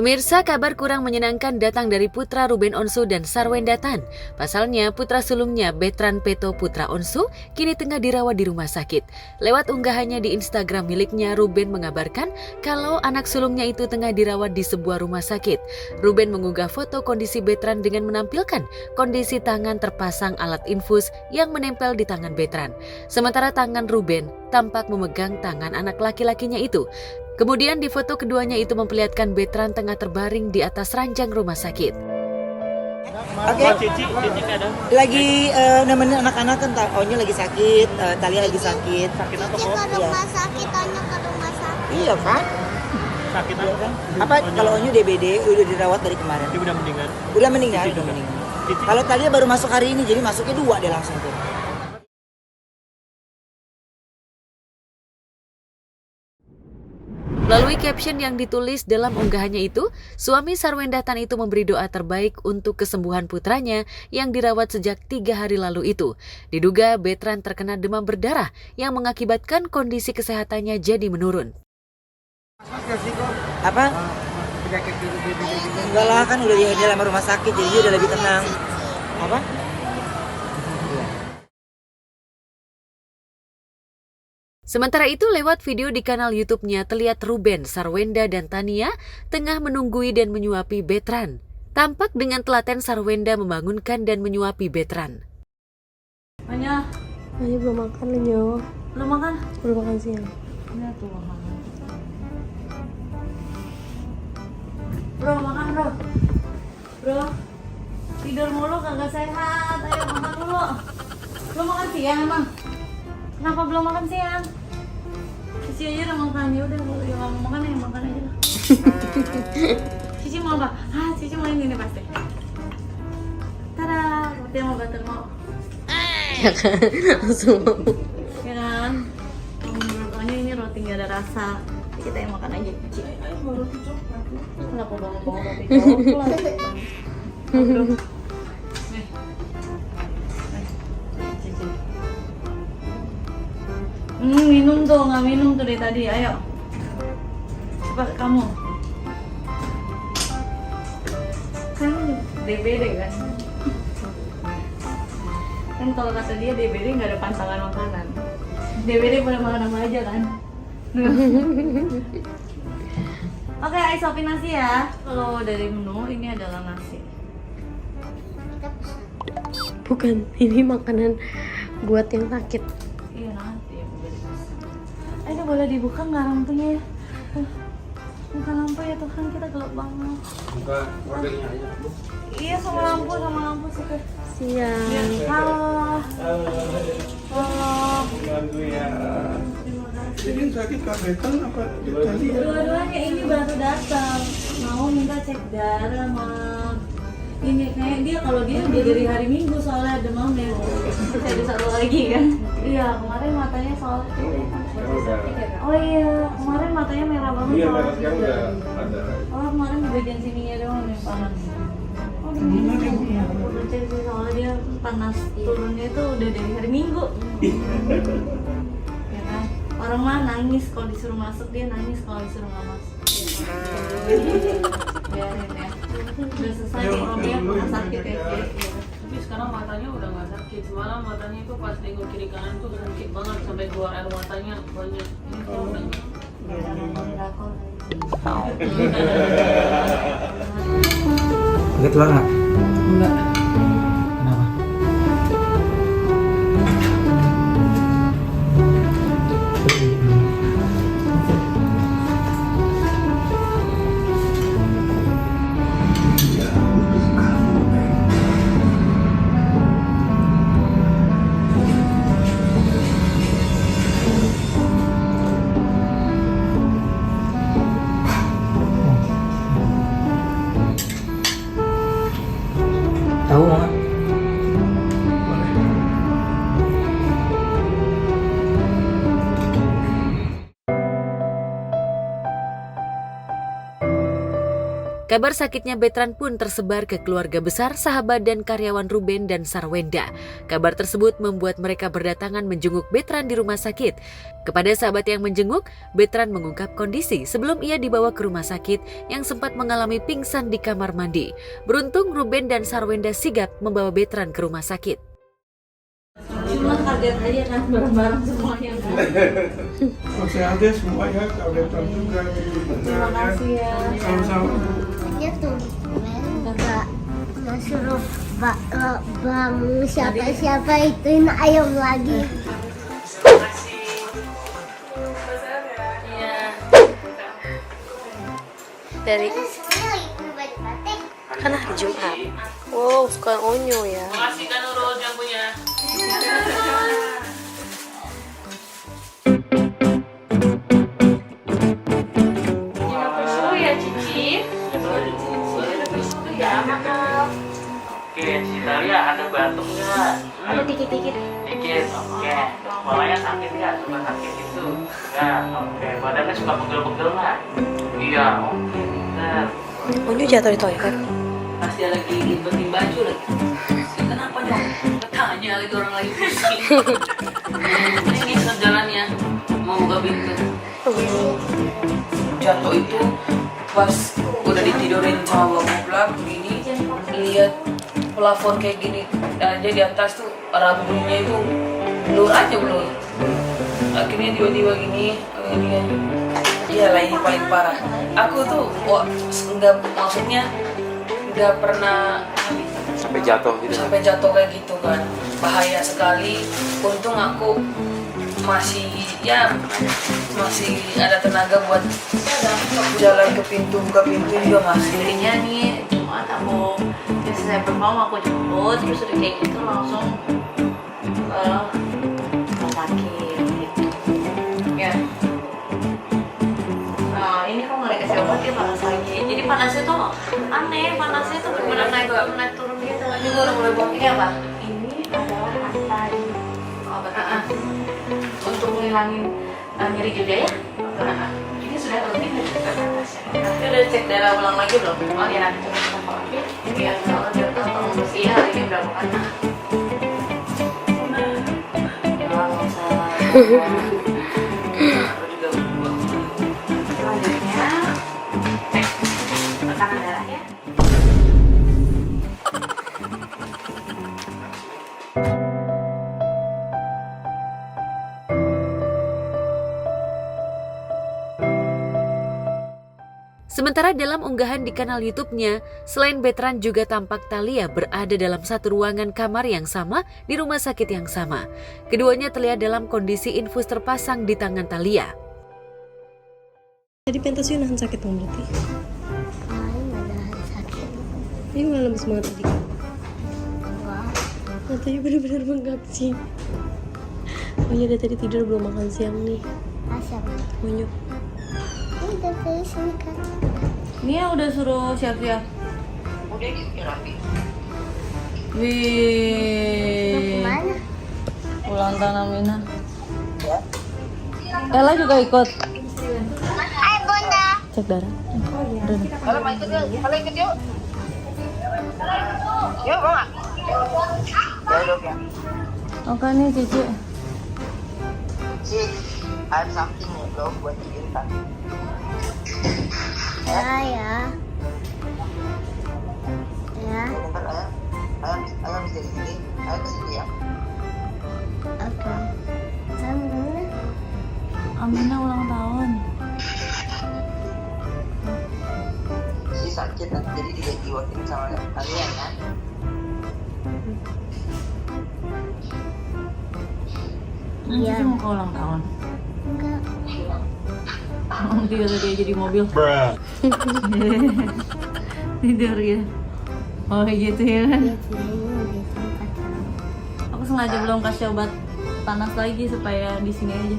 Pemirsa, kabar kurang menyenangkan datang dari putra Ruben Onsu dan Sarwenda Tan. Pasalnya, putra sulungnya Betran Peto Putra Onsu kini tengah dirawat di rumah sakit. Lewat unggahannya di Instagram miliknya, Ruben mengabarkan kalau anak sulungnya itu tengah dirawat di sebuah rumah sakit. Ruben mengunggah foto kondisi Betran dengan menampilkan kondisi tangan terpasang alat infus yang menempel di tangan Betran. Sementara tangan Ruben tampak memegang tangan anak laki-lakinya itu. Kemudian di foto keduanya itu memperlihatkan Betran tengah terbaring di atas ranjang rumah sakit. Oke, lagi nemenin anak-anak kan, Onyo lagi sakit, Talia lagi sakit. Sakit apa kok? Ke rumah sakit, Onyo ke rumah sakit. Iya kan? Sakit Iya kan? Apa kalau Onyo DBD udah dirawat dari kemarin? Dia udah meninggal. Udah meninggal, udah meninggal. Kalau Talia baru masuk hari ini, jadi masuknya 2 dia langsung tuh. Melalui caption yang ditulis dalam unggahannya itu, suami Sarwenda Tan itu memberi doa terbaik untuk kesembuhan putranya yang dirawat sejak 3 hari lalu itu. Diduga Betran terkena demam berdarah yang mengakibatkan kondisi kesehatannya jadi menurun. Apa? Enggak lah, kan udah di dalam rumah sakit, jadi dia udah lebih tenang. Apa? Sementara itu, lewat video di kanal YouTube-nya terlihat Ruben, Sarwenda, dan Tania tengah menunggui dan menyuapi Betran. Tampak dengan telaten Sarwenda membangunkan dan menyuapi Betran. Anya belum makan Nyo. Belum makan? Belum makan siang. Ini tuh makan. Bro, makan bro. Bro, tidur mulu kagak sehat. Ayo makan dulu. Belum makan siang emang? Kenapa belum makan siang? Cici aja udah makan, ya udah kalau yang mau makan ya makan aja lah. Cici mau apa? Cici mau ini pasti. Tada, roti sama butter mau. Ya kan, langsung mau. Ya kan? Pokoknya ini roti nggak ada rasa. Kita yang makan aja, Cici. Roti coklat. Kenapa bawa roti coklat? Minum tuh, nggak minum tuh dari tadi, ayo. Cepat kamu. Kan DBD kan? Kan kalau kata dia DBD nggak ada pantangan makanan. DBD pada makan apa aja kan? Oke, Ais sopin nasi ya. Kalau dari menu ini adalah nasi. Bukan, ini makanan buat yang sakit. Iya nanti ya ini boleh dibuka nggak lampunya ya? Buka lampu ya Tuhan, kita gelap banget. Buka ordernya aja. Iya sama lampu sih ke. Siang. Halo. Halo. Bantu ya. Terima kasih. Ini sakit kagetan apa tadi ya? Dua-duanya ini baru datang. Mau minta cek darah mah. Ini kayak dia kalau dia udah dari hari Minggu soalnya demamnya. Terus ada satu lagi kan? Iya kemarin matanya soalnya. Oh iya kemarin matanya merah banget. Iya, soalnya. sekarang udah ada. Oh kemarin di bagian sininya doang yang panas. Oh iya. Cek sih soalnya dia panas turunnya itu udah dari hari Minggu. Ya kan? Orang mah nangis kalau disuruh masuk, dia nangis kalau disuruh nggak masuk. Biarin ya. Udah selesai kalau dia pernah sakit ya. Tapi sekarang matanya udah nggak sakit. Semalam matanya itu pas tengok kiri kanan tuh sakit banget sampai keluar air matanya banyak. Ini tuh udah nggak. Udah nonton drakor. Sakit banget? Enggak. Kenapa? Tahu nggak? Kabar sakitnya Betran pun tersebar ke keluarga besar, sahabat dan karyawan Ruben dan Sarwenda. Kabar tersebut membuat mereka berdatangan menjenguk Betran di rumah sakit. Kepada sahabat yang menjenguk, Betran mengungkap kondisi sebelum ia dibawa ke rumah sakit yang sempat mengalami pingsan di kamar mandi. Beruntung Ruben dan Sarwenda sigap membawa Betran ke rumah sakit. Cuma kaget aja kan bareng-bareng semuanya kan. Masih ada semuanya, kabetan juga. Terima kasih ya. Sama-sama. Dia tuh nggak suruh bang siapa ituin ayam lagi. Dari kan hari Jumat. Wow, suka onyo ya. Makasih kan Nurul yang punya. Susu ya Cici. Oke, si Talia ada batuk nggak? Ada dikit-dikit. Dikit, oke. Kepalanya sakit nggak? Suka sakit itu? Nggak, oke. Badannya suka pegel-pegel nggak? Iya, oke. Bener. Onyo jatuh di toilet. Pas dia lagi limpetin baju lagi. Kenapa dong? Tanya itu orang lagi pusing. Ini jalannya mau buka pintu. Jatuh itu pas udah ditidurin sama bapak begini, lihat plafon kayak gini, dan dia di atas tuh rambutnya itu blur aja blur. Akhirnya tiba-tiba gini, iya lah ini paling parah. Aku tuh nggak, maksudnya nggak pernah Sampai jatuh gitu. sampai jatuh kayak gitu kan, bahaya sekali. Untung aku masih ada tenaga buat jalan ke pintu, buka pintu juga masih. Jadinya nih cuma aku selesai perform aku jemput, terus udah kayak gitu langsung ke rumah sakit gitu. Ya. Nah ini kalau nggak dikasih obat dia panas lagi. Jadi panasnya tuh aneh, panasnya tuh benar naik turun gitu. Ini gue udah mulai buang. Ini apa? Ini adalah antai obat untuk menghilangin nyeri juga ya. Ini sudah rutin dan juga atasnya. Nanti udah cek darah ulang lagi belum? Oh ya nanti coba kita lagi. Ini ya kalau dia tahu mesti hari ini berapa kan? Ya nggak usah. Selanjutnya cek tekanan darahnya. Sementara dalam unggahan di kanal YouTube-nya, selain Betran juga tampak Talia berada dalam satu ruangan kamar yang sama di rumah sakit yang sama. Keduanya terlihat dalam kondisi infus terpasang di tangan Talia. Jadi pentas nahan sakit dong berarti. Ada sakit. Ini malah lemes banget tadi. Matanya benar-benar bengkak sih. Oh iya, dia tadi tidur belum makan siang nih. Asam. Onyo. Ini dari sini kan. Ini ya udah suruh siap-siap. Udah gitu rapi. Wih. Mana? Ulang tahun Amina. Ella juga ikut. Hai Bunda. Cek darah. Kalau mau ikut yuk, kalau ikut yuk. Yuk, mau nggak? Ya. Oke nih Cici. Ada something ya, bro, buat dikirimkan. Ya. Ayam bisa di sini, ayam ke sini ya. Oke. Sama. Amina ulang tahun. Si sakit nanti jadi diwakilin sama kalian kan. Iya. Cici mau ke ulang tahun. Enggak. Tidur dia jadi mobil. Tidur ya. Oh gitu ya kan. Dia tidurnya di tempat yang Aku sengaja belum kasih obat panas lagi supaya di sini aja.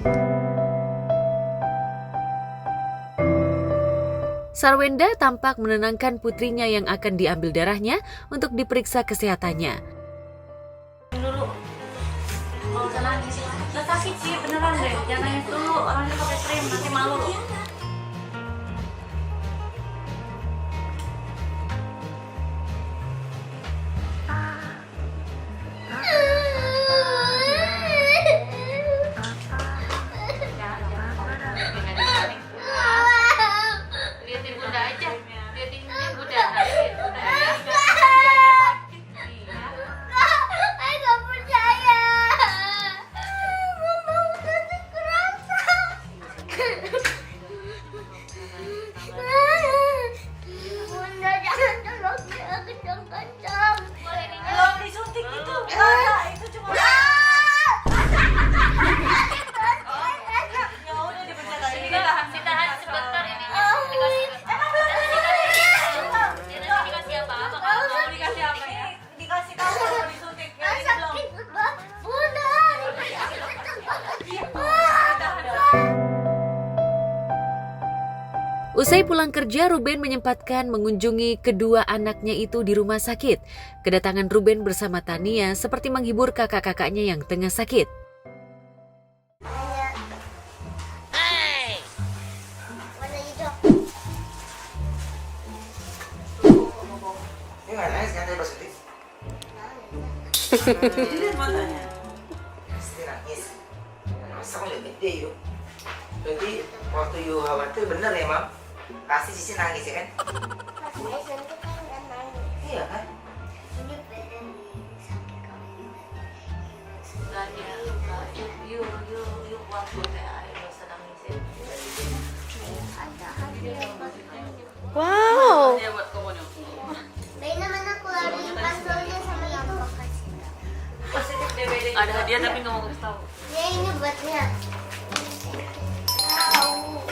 Sarwenda tampak menenangkan putrinya yang akan diambil darahnya untuk diperiksa kesehatannya. Dulu. Mau usah nangis. Gak sakit sih, beneran deh. Jangan nangis dulu, orangnya pakai krim, nanti malu. Usai pulang kerja, Ruben menyempatkan mengunjungi kedua anaknya itu di rumah sakit. Kedatangan Ruben bersama Tania seperti menghibur kakak-kakaknya yang tengah sakit. Warna hijau. Ini nggak nangis kan tadi pas sedih? Jadi lihat matanya. Pasti nangis. Masa lihat gede yuk. Berarti waktu yuk khawatir bener ya mam? Pasti Cici nangis ya kan? Pas SMP kan nggak nangis. Iya kan? Ini beda nih sakit kalau Yuk waktu kayak air senang ngisi. ada hadiah buat Wow. Dia buat kamu. Reina mana keluarin pansolnya sama itu. Positif DBD. Ada hadiah tapi nggak mau kasih tahu. Ya ini buatnya. Tahu.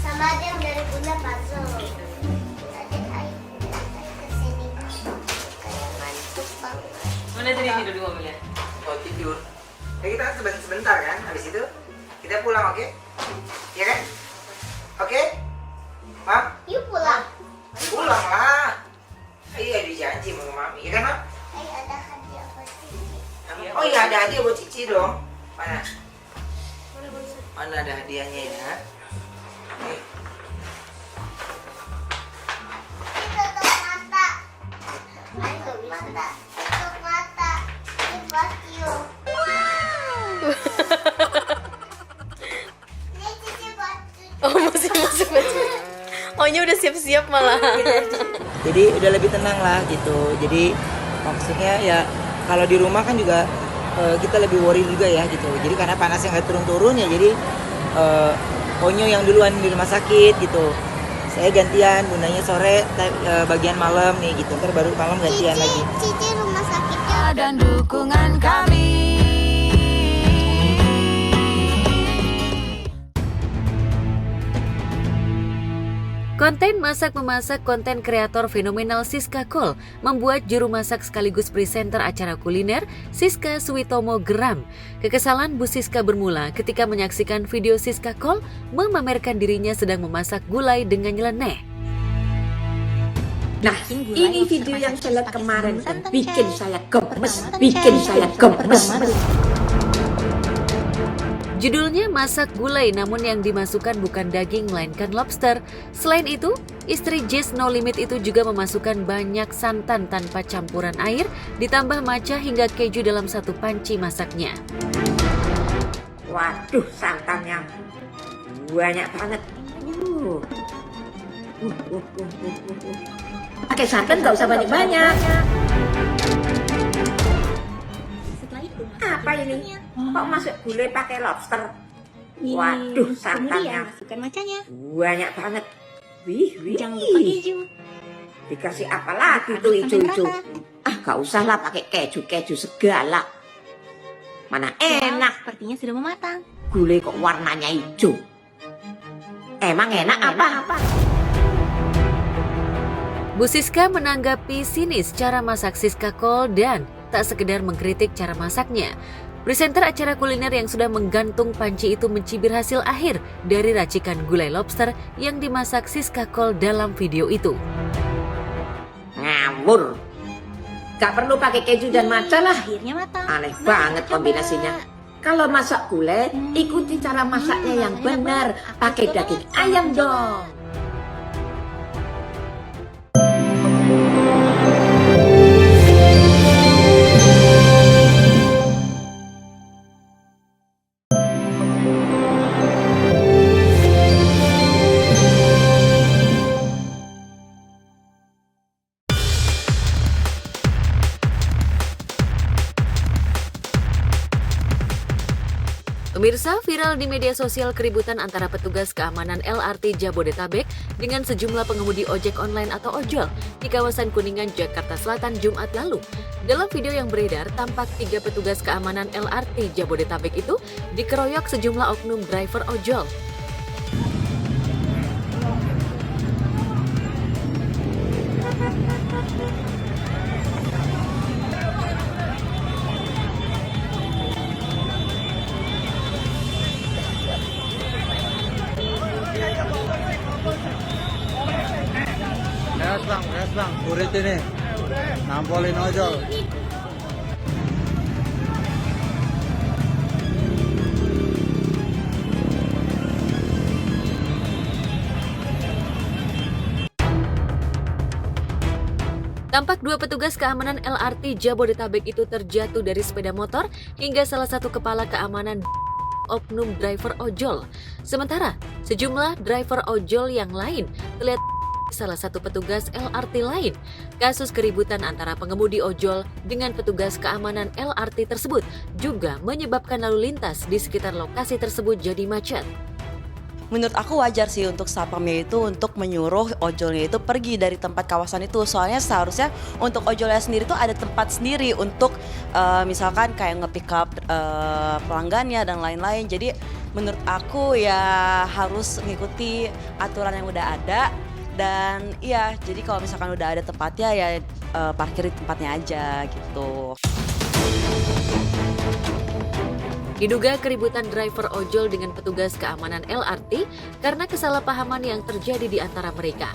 Sama ada yang dari Bunda pansol. Tadi ayo kesini. Kayak ngantuk banget. Mana tadi tidur di mobil ya? Oh tidur. Ya kita kan sebentar kan? Habis itu kita pulang oke? Iya kan? Oke? Mam? Yuk pulang. Pulang lah. Iya dijanji sama mami, ya kan mam? Ayo ada hadiah buat Cici. Oh iya ada hadiah buat Cici dong. Mana? Mana ada hadiahnya ya? Nih. Tutup mata. Tutup mata. Tutup mata. Ini buat you. Ini Cici buat Cici. Oh, masih masuk. Ohnya udah siap-siap malah. Jadi udah lebih tenang lah gitu. Jadi maksudnya ya kalau di rumah kan juga kita lebih worry juga ya gitu. Jadi karena panasnya nggak turun-turun ya jadi Onyo yang duluan di rumah sakit gitu. Saya gantian, bundanya sore, bagian malam nih gitu. Ntar baru malam gantian lagi. Cici rumah sakitnya. Dan dukungan kami. Konten masak-memasak konten kreator fenomenal Siska Kol membuat juru masak sekaligus presenter acara kuliner Siska Suitomo geram. Kekesalan Bu Siska bermula ketika menyaksikan video Siska Kol memamerkan dirinya sedang memasak gulai dengan nyeleneh. Nah, ini video yang saya lihat kemarin dan bikin saya gemes. Judulnya masak gulai namun yang dimasukkan bukan daging melainkan lobster. Selain itu, istri Jess No Limit itu juga memasukkan banyak santan tanpa campuran air, ditambah matcha hingga keju dalam satu panci masaknya. Waduh, santannya banyak banget. Pakai santan nggak usah banyak-banyak. Apa ini? Kok masuk gulai pakai lobster? Waduh, santannya banyak banget. Wih. Jangan lupa keju. Dikasih apa lagi tuh hijau-hijau? Ah, gak usah lah pakai keju segala. Mana enak. Sepertinya sudah mematang. Gulai kok warnanya hijau. Emang enak apa? Bu Siska menanggapi sinis cara masak Siska Kol dan tak sekedar mengkritik cara masaknya. Presenter acara kuliner yang sudah menggantung panci itu mencibir hasil akhir dari racikan gulai lobster yang dimasak Siska Kol dalam video itu. Ngawur. Gak perlu pakai keju dan matcha lah. Akhirnya matang. Aneh banget kombinasinya. Kalau masak gulai, ikuti cara masaknya yang benar. Pakai daging ayam dong. Pemirsa, viral di media sosial keributan antara petugas keamanan LRT Jabodetabek dengan sejumlah pengemudi ojek online atau ojol di kawasan Kuningan, Jakarta Selatan Jumat lalu. Dalam video yang beredar, tampak 3 petugas keamanan LRT Jabodetabek itu dikeroyok sejumlah oknum driver ojol. bang, kurit ini. Nampolin ojol. Tampak dua petugas keamanan LRT Jabodetabek itu terjatuh dari sepeda motor hingga salah satu kepala keamanan oknum driver ojol. Sementara sejumlah driver ojol yang lain terlihat salah satu petugas LRT lain. Kasus keributan antara pengemudi ojol dengan petugas keamanan LRT tersebut juga menyebabkan lalu lintas di sekitar lokasi tersebut jadi macet. Menurut aku wajar sih untuk satpamnya itu untuk menyuruh ojolnya itu pergi dari tempat kawasan itu. Soalnya seharusnya untuk ojolnya sendiri tuh ada tempat sendiri untuk misalkan kayak nge-pick up pelanggannya dan lain-lain. Jadi menurut aku ya harus mengikuti aturan yang udah ada. Dan iya, jadi kalau misalkan udah ada tempatnya ya parkir di tempatnya aja gitu. Diduga keributan driver ojol dengan petugas keamanan LRT karena kesalahpahaman yang terjadi di antara mereka.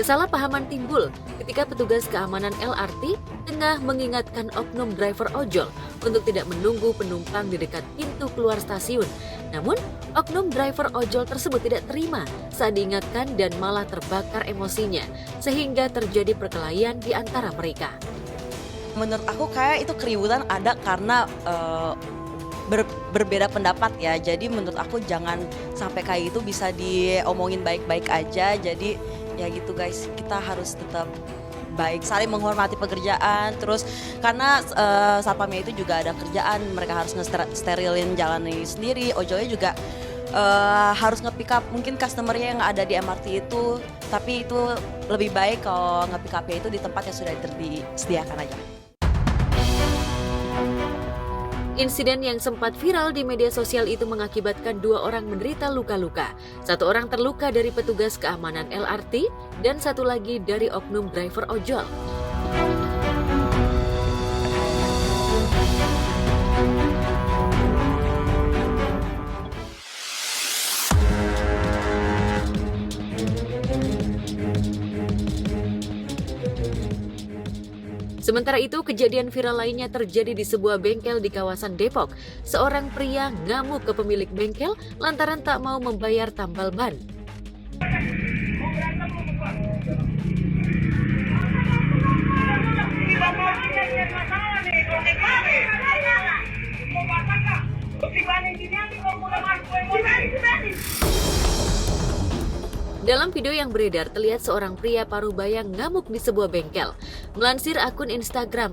Kesalahpahaman timbul ketika petugas keamanan LRT tengah mengingatkan oknum driver ojol untuk tidak menunggu penumpang di dekat pintu keluar stasiun. Namun, oknum driver ojol tersebut tidak terima saat diingatkan dan malah terbakar emosinya, sehingga terjadi perkelahian di antara mereka. Menurut aku kayak itu keributan ada karena berbeda pendapat ya. Jadi menurut aku jangan sampai kayak itu, bisa diomongin baik-baik aja. Jadi ya gitu guys, kita harus tetap baik, saling menghormati pekerjaan. Terus karena satpamnya itu juga ada kerjaan, mereka harus nge-sterilin jalan ini sendiri. Ojolnya juga harus nge-pick up mungkin customernya yang ada di MRT itu. Tapi itu lebih baik kalau nge-pick up-nya itu di tempat yang sudah disediakan aja. Insiden yang sempat viral di media sosial itu mengakibatkan 2 orang menderita luka-luka. 1 orang terluka dari petugas keamanan LRT dan 1 lagi dari oknum driver ojol. Sementara itu, kejadian viral lainnya terjadi di sebuah bengkel di kawasan Depok. Seorang pria ngamuk ke pemilik bengkel lantaran tak mau membayar tambal ban. Dalam video yang beredar, terlihat seorang pria parubaya ngamuk di sebuah bengkel. Melansir akun Instagram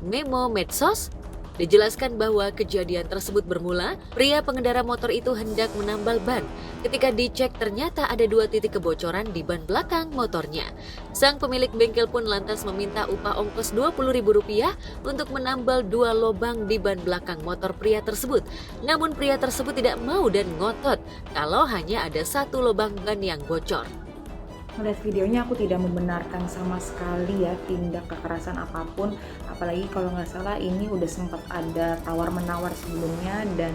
@memomedsos, dijelaskan bahwa kejadian tersebut bermula, pria pengendara motor itu hendak menambal ban. Ketika dicek, ternyata ada 2 titik kebocoran di ban belakang motornya. Sang pemilik bengkel pun lantas meminta upah ongkos Rp20.000 untuk menambal 2 lubang di ban belakang motor pria tersebut. Namun pria tersebut tidak mau dan ngotot kalau hanya ada 1 lubang ban yang bocor. Melihat videonya aku tidak membenarkan sama sekali ya tindak kekerasan apapun, apalagi kalau nggak salah ini udah sempat ada tawar-menawar sebelumnya dan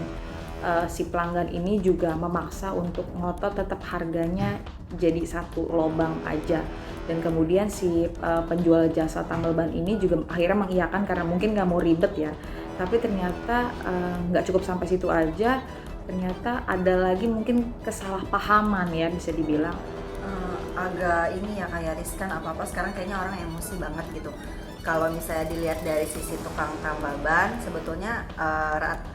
si pelanggan ini juga memaksa untuk ngotot tetap harganya jadi 1 lubang aja. Dan kemudian si penjual jasa tambal ban ini juga akhirnya mengiyakan karena mungkin nggak mau ribet ya. Tapi ternyata nggak cukup sampai situ aja, ternyata ada lagi mungkin kesalahpahaman ya bisa dibilang. Agak ini ya kayak riskan apa-apa sekarang kayaknya orang emosi banget gitu. Kalau misalnya dilihat dari sisi tukang tambal ban, sebetulnya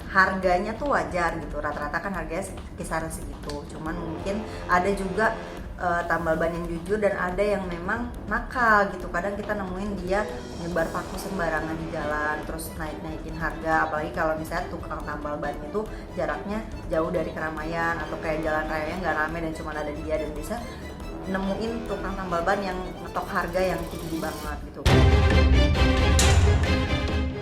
harganya tuh wajar gitu. Rata-rata kan harganya kisaran segitu. Cuman mungkin ada juga tambal ban yang jujur dan ada yang memang nakal gitu. Kadang kita nemuin dia nyebar paku sembarangan di jalan, terus naikin harga. Apalagi kalau misalnya tukang tambal ban itu jaraknya jauh dari keramaian atau kayak jalan rayanya nggak ramai dan cuma ada dia, dan bisa nemuin tukang tambal ban yang ngetok harga yang tinggi banget gitu.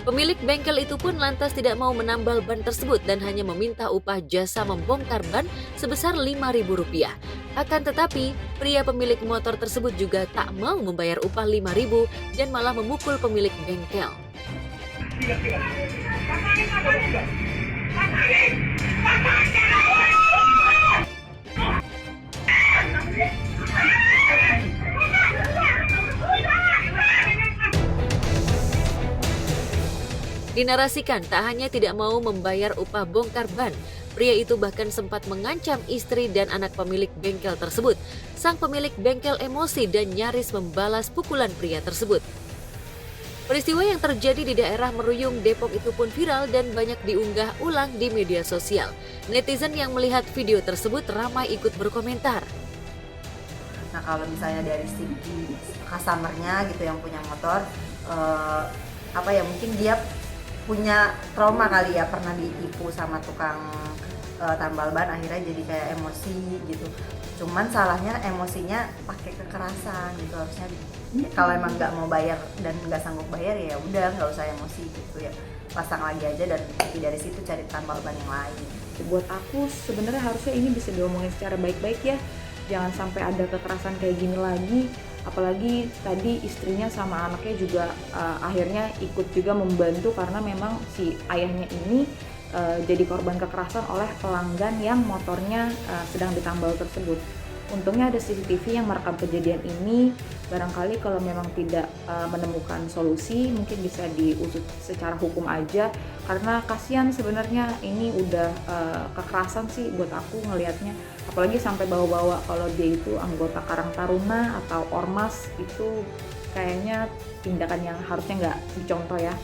Pemilik bengkel itu pun lantas tidak mau menambal ban tersebut dan hanya meminta upah jasa membongkar ban sebesar Rp5.000. Akan tetapi, pria pemilik motor tersebut juga tak mau membayar upah Rp5.000 dan malah memukul pemilik bengkel. Dinarasikan tak hanya tidak mau membayar upah bongkar ban, pria itu bahkan sempat mengancam istri dan anak pemilik bengkel tersebut. Sang pemilik bengkel emosi dan nyaris membalas pukulan pria tersebut. Peristiwa yang terjadi di daerah Meruyung, Depok itu pun viral dan banyak diunggah ulang di media sosial. Netizen yang melihat video tersebut ramai ikut berkomentar. Nah kalau misalnya dari segi customer-nya gitu yang punya motor, mungkin dia punya trauma kali ya, pernah ditipu sama tukang tambal ban, akhirnya jadi kayak emosi gitu. Cuman salahnya emosinya pakai kekerasan gitu, harusnya kalau emang nggak mau bayar dan nggak sanggup bayar ya udah nggak usah emosi gitu ya, pasang lagi aja dan dari situ cari tambal ban yang lain. Buat aku sebenarnya harusnya ini bisa diomongin secara baik-baik ya, jangan sampai ada kekerasan kayak gini lagi. Apalagi tadi istrinya sama anaknya juga akhirnya ikut juga membantu karena memang si ayahnya ini jadi korban kekerasan oleh pelanggan yang motornya sedang ditambal tersebut. Untungnya ada CCTV yang merekam kejadian ini. Barangkali kalau memang tidak menemukan solusi, mungkin bisa diusut secara hukum aja. Karena kasihan sebenarnya, ini udah kekerasan sih buat aku ngelihatnya. Apalagi sampai bawa-bawa kalau dia itu anggota Karang Taruna atau Ormas, itu kayaknya tindakan yang harusnya nggak dicontoh ya.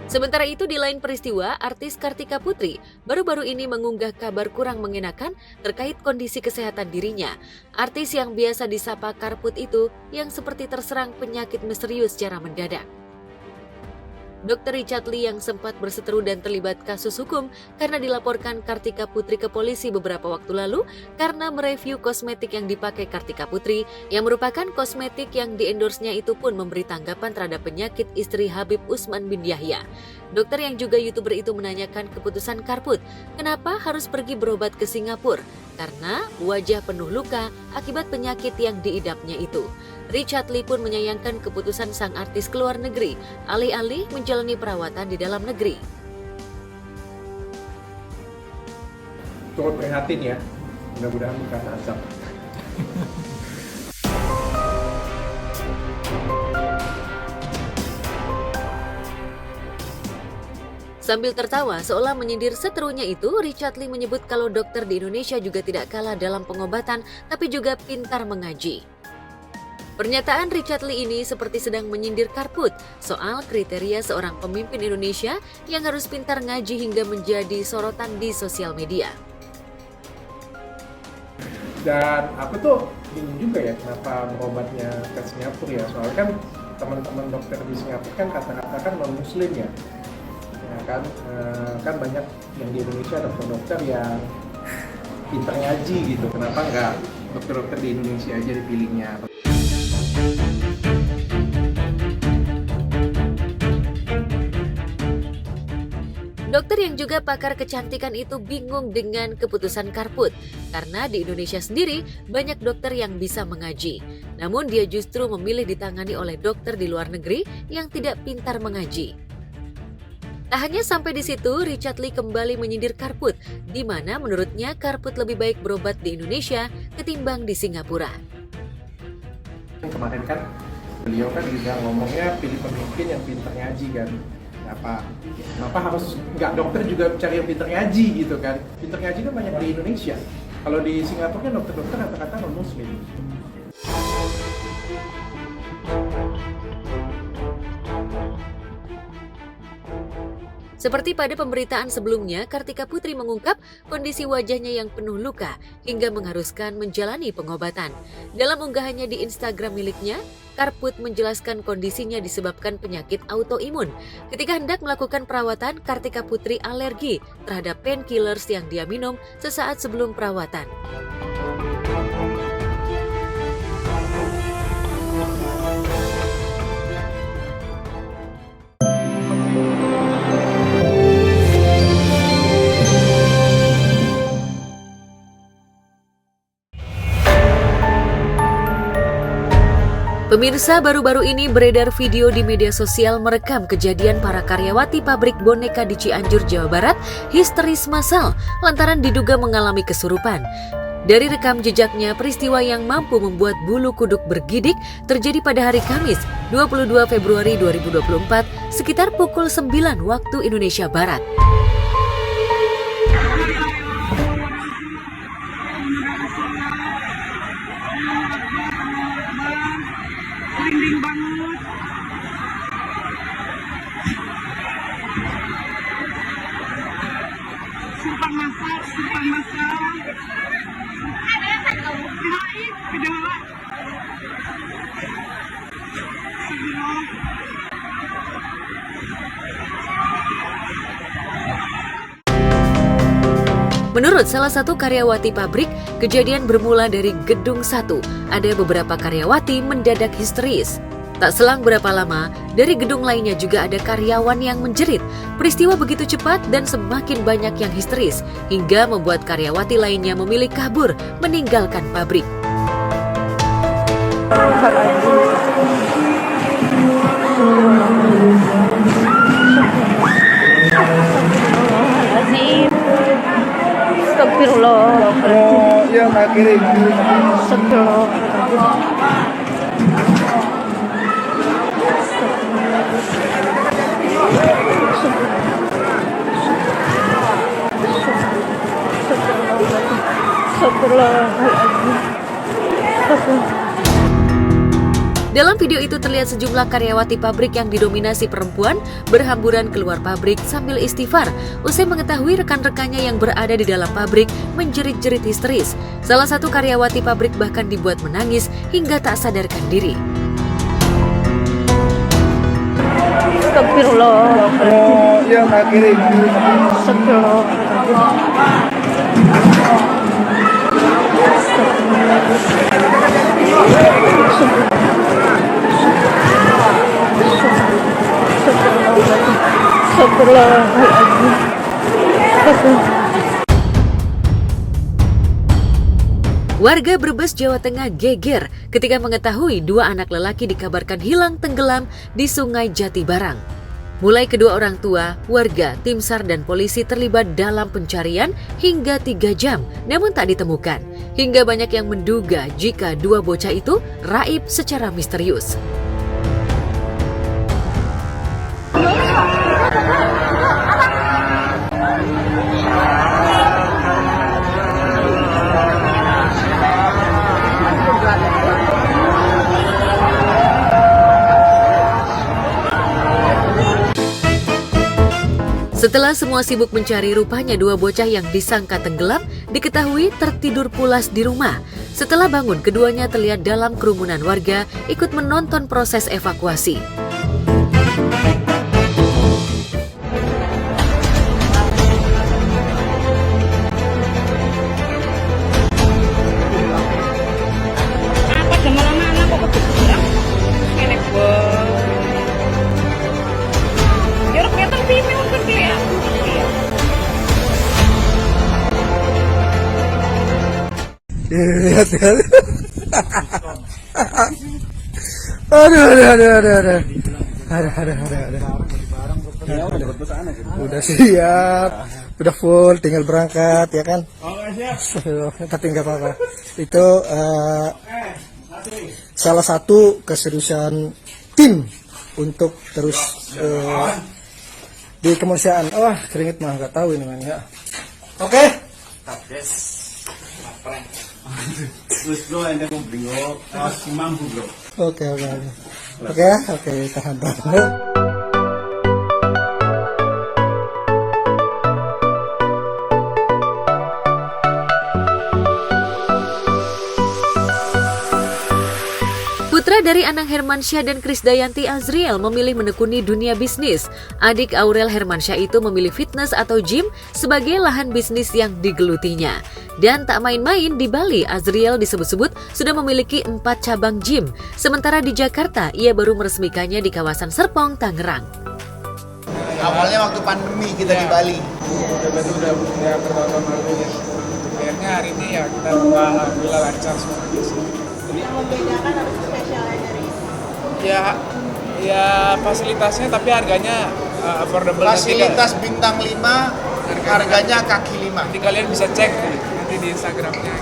Sementara itu di lain peristiwa, artis Kartika Putri baru-baru ini mengunggah kabar kurang mengenakan terkait kondisi kesehatan dirinya. Artis yang biasa disapa Karput itu yang seperti terserang penyakit misterius secara mendadak. Dr. Richard Lee yang sempat berseteru dan terlibat kasus hukum karena dilaporkan Kartika Putri ke polisi beberapa waktu lalu karena mereview kosmetik yang dipakai Kartika Putri yang merupakan kosmetik yang di-endorse-nya itu pun memberi tanggapan terhadap penyakit istri Habib Usman bin Yahya. Dokter yang juga YouTuber itu menanyakan keputusan Karput, kenapa harus pergi berobat ke Singapura? Karena wajah penuh luka akibat penyakit yang diidapnya itu. Richard Lee pun menyayangkan keputusan sang artis keluar negeri, alih-alih menjalani perawatan di dalam negeri. Turut prihatin ya, mudah-mudahan bukan azab. Sambil tertawa seolah menyindir seterunya itu, Richard Lee menyebut kalau dokter di Indonesia juga tidak kalah dalam pengobatan, tapi juga pintar mengaji. Pernyataan Richard Lee ini seperti sedang menyindir Karput soal kriteria seorang pemimpin Indonesia yang harus pintar ngaji hingga menjadi sorotan di sosial media. Dan aku tuh bingung juga ya kenapa berobatnya ke Singapura ya, soalnya kan teman-teman dokter di Singapura kan kata-kata kan non-muslim ya. Kan banyak yang di Indonesia dokter-dokter yang pintar ngaji gitu, kenapa nggak dokter-dokter di Indonesia aja dipilihnya. Dokter yang juga pakar kecantikan itu bingung dengan keputusan Karput karena di Indonesia sendiri banyak dokter yang bisa mengaji. Namun dia justru memilih ditangani oleh dokter di luar negeri yang tidak pintar mengaji. Tak hanya sampai di situ, Richard Lee kembali menyindir Karput, di mana menurutnya Karput lebih baik berobat di Indonesia ketimbang di Singapura. Kemarin kan beliau kan juga ngomongnya pilih pemimpin yang pintar ngaji kan. Kenapa harus nggak dokter juga cari yang pintar ngaji gitu kan? Pintar ngaji kan banyak di Indonesia. Kalau di Singapura kan dokter-dokter kata-kata non-muslim. Seperti pada pemberitaan sebelumnya, Kartika Putri mengungkap kondisi wajahnya yang penuh luka hingga mengharuskan menjalani pengobatan. Dalam unggahannya di Instagram miliknya, Karput menjelaskan kondisinya disebabkan penyakit autoimun. Ketika hendak melakukan perawatan, Kartika Putri alergi terhadap painkillers yang dia minum sesaat sebelum perawatan. Pemirsa, baru-baru ini beredar video di media sosial merekam kejadian para karyawati pabrik boneka di Cianjur, Jawa Barat histeris massal lantaran diduga mengalami kesurupan. Dari rekam jejaknya, peristiwa yang mampu membuat bulu kuduk bergidik terjadi pada hari Kamis, 22 Februari 2024, sekitar pukul 9 waktu Indonesia Barat. Menurut salah satu karyawati pabrik, kejadian bermula dari gedung 1. Ada beberapa karyawati mendadak histeris. Tak selang berapa lama, dari gedung lainnya juga ada karyawan yang menjerit. Peristiwa begitu cepat dan semakin banyak yang histeris, hingga membuat karyawati lainnya memilih kabur, meninggalkan pabrik. Astagfirullah. Oh, iya nggak kiri. Astagfirullah. Dalam video itu terlihat sejumlah karyawati pabrik yang didominasi perempuan berhamburan keluar pabrik sambil istighfar usai mengetahui rekan-rekannya yang berada di dalam pabrik menjerit-jerit histeris. Salah satu karyawati pabrik bahkan dibuat menangis hingga tak sadarkan diri. Astagfirullah. Oh, iya nggak kiri. Astagfirullah. Warga Brebes, Jawa Tengah geger ketika mengetahui 2 anak lelaki dikabarkan hilang tenggelam di Sungai Jatibarang. Mulai kedua orang tua, warga, tim SAR dan polisi terlibat dalam pencarian hingga 3 jam, namun tak ditemukan. Hingga banyak yang menduga jika 2 bocah itu raib secara misterius. Setelah semua sibuk mencari, rupanya 2 bocah yang disangka tenggelam diketahui tertidur pulas di rumah. Setelah bangun, keduanya terlihat dalam kerumunan warga ikut menonton proses evakuasi. Lihat. Aduh. Udah siap, udah full, tinggal berangkat ya kan? Tapi nggak apa-apa. Itu salah satu keseriusan tim untuk terus di kemanusiaan. Wah, keringet mah nggak tahu ini man ya. Oke. Terus bro, ini mau beliau masih mampu bro. Oke, tahan. Putra dari Anang Hermansyah dan Krisdayanti Azriel memilih menekuni dunia bisnis. Adik Aurel Hermansyah itu memilih fitness atau gym sebagai lahan bisnis yang digelutinya. Dan tak main-main, di Bali, Azriel disebut-sebut sudah memiliki 4 cabang gym. Sementara di Jakarta, ia baru meresmikannya di kawasan Serpong, Tangerang. Awalnya waktu pandemi kita di Bali. Udah bertahun-tahun lalu ya. Akhirnya hari ini ya kita alhamdulillah lancar semuanya. Yang membedakan atau spesialnya dari Ya fasilitasnya tapi harganya affordable. Fasilitas bintang 5, harganya kaki 5. Nanti kalian bisa cek nanti di Instagramnya.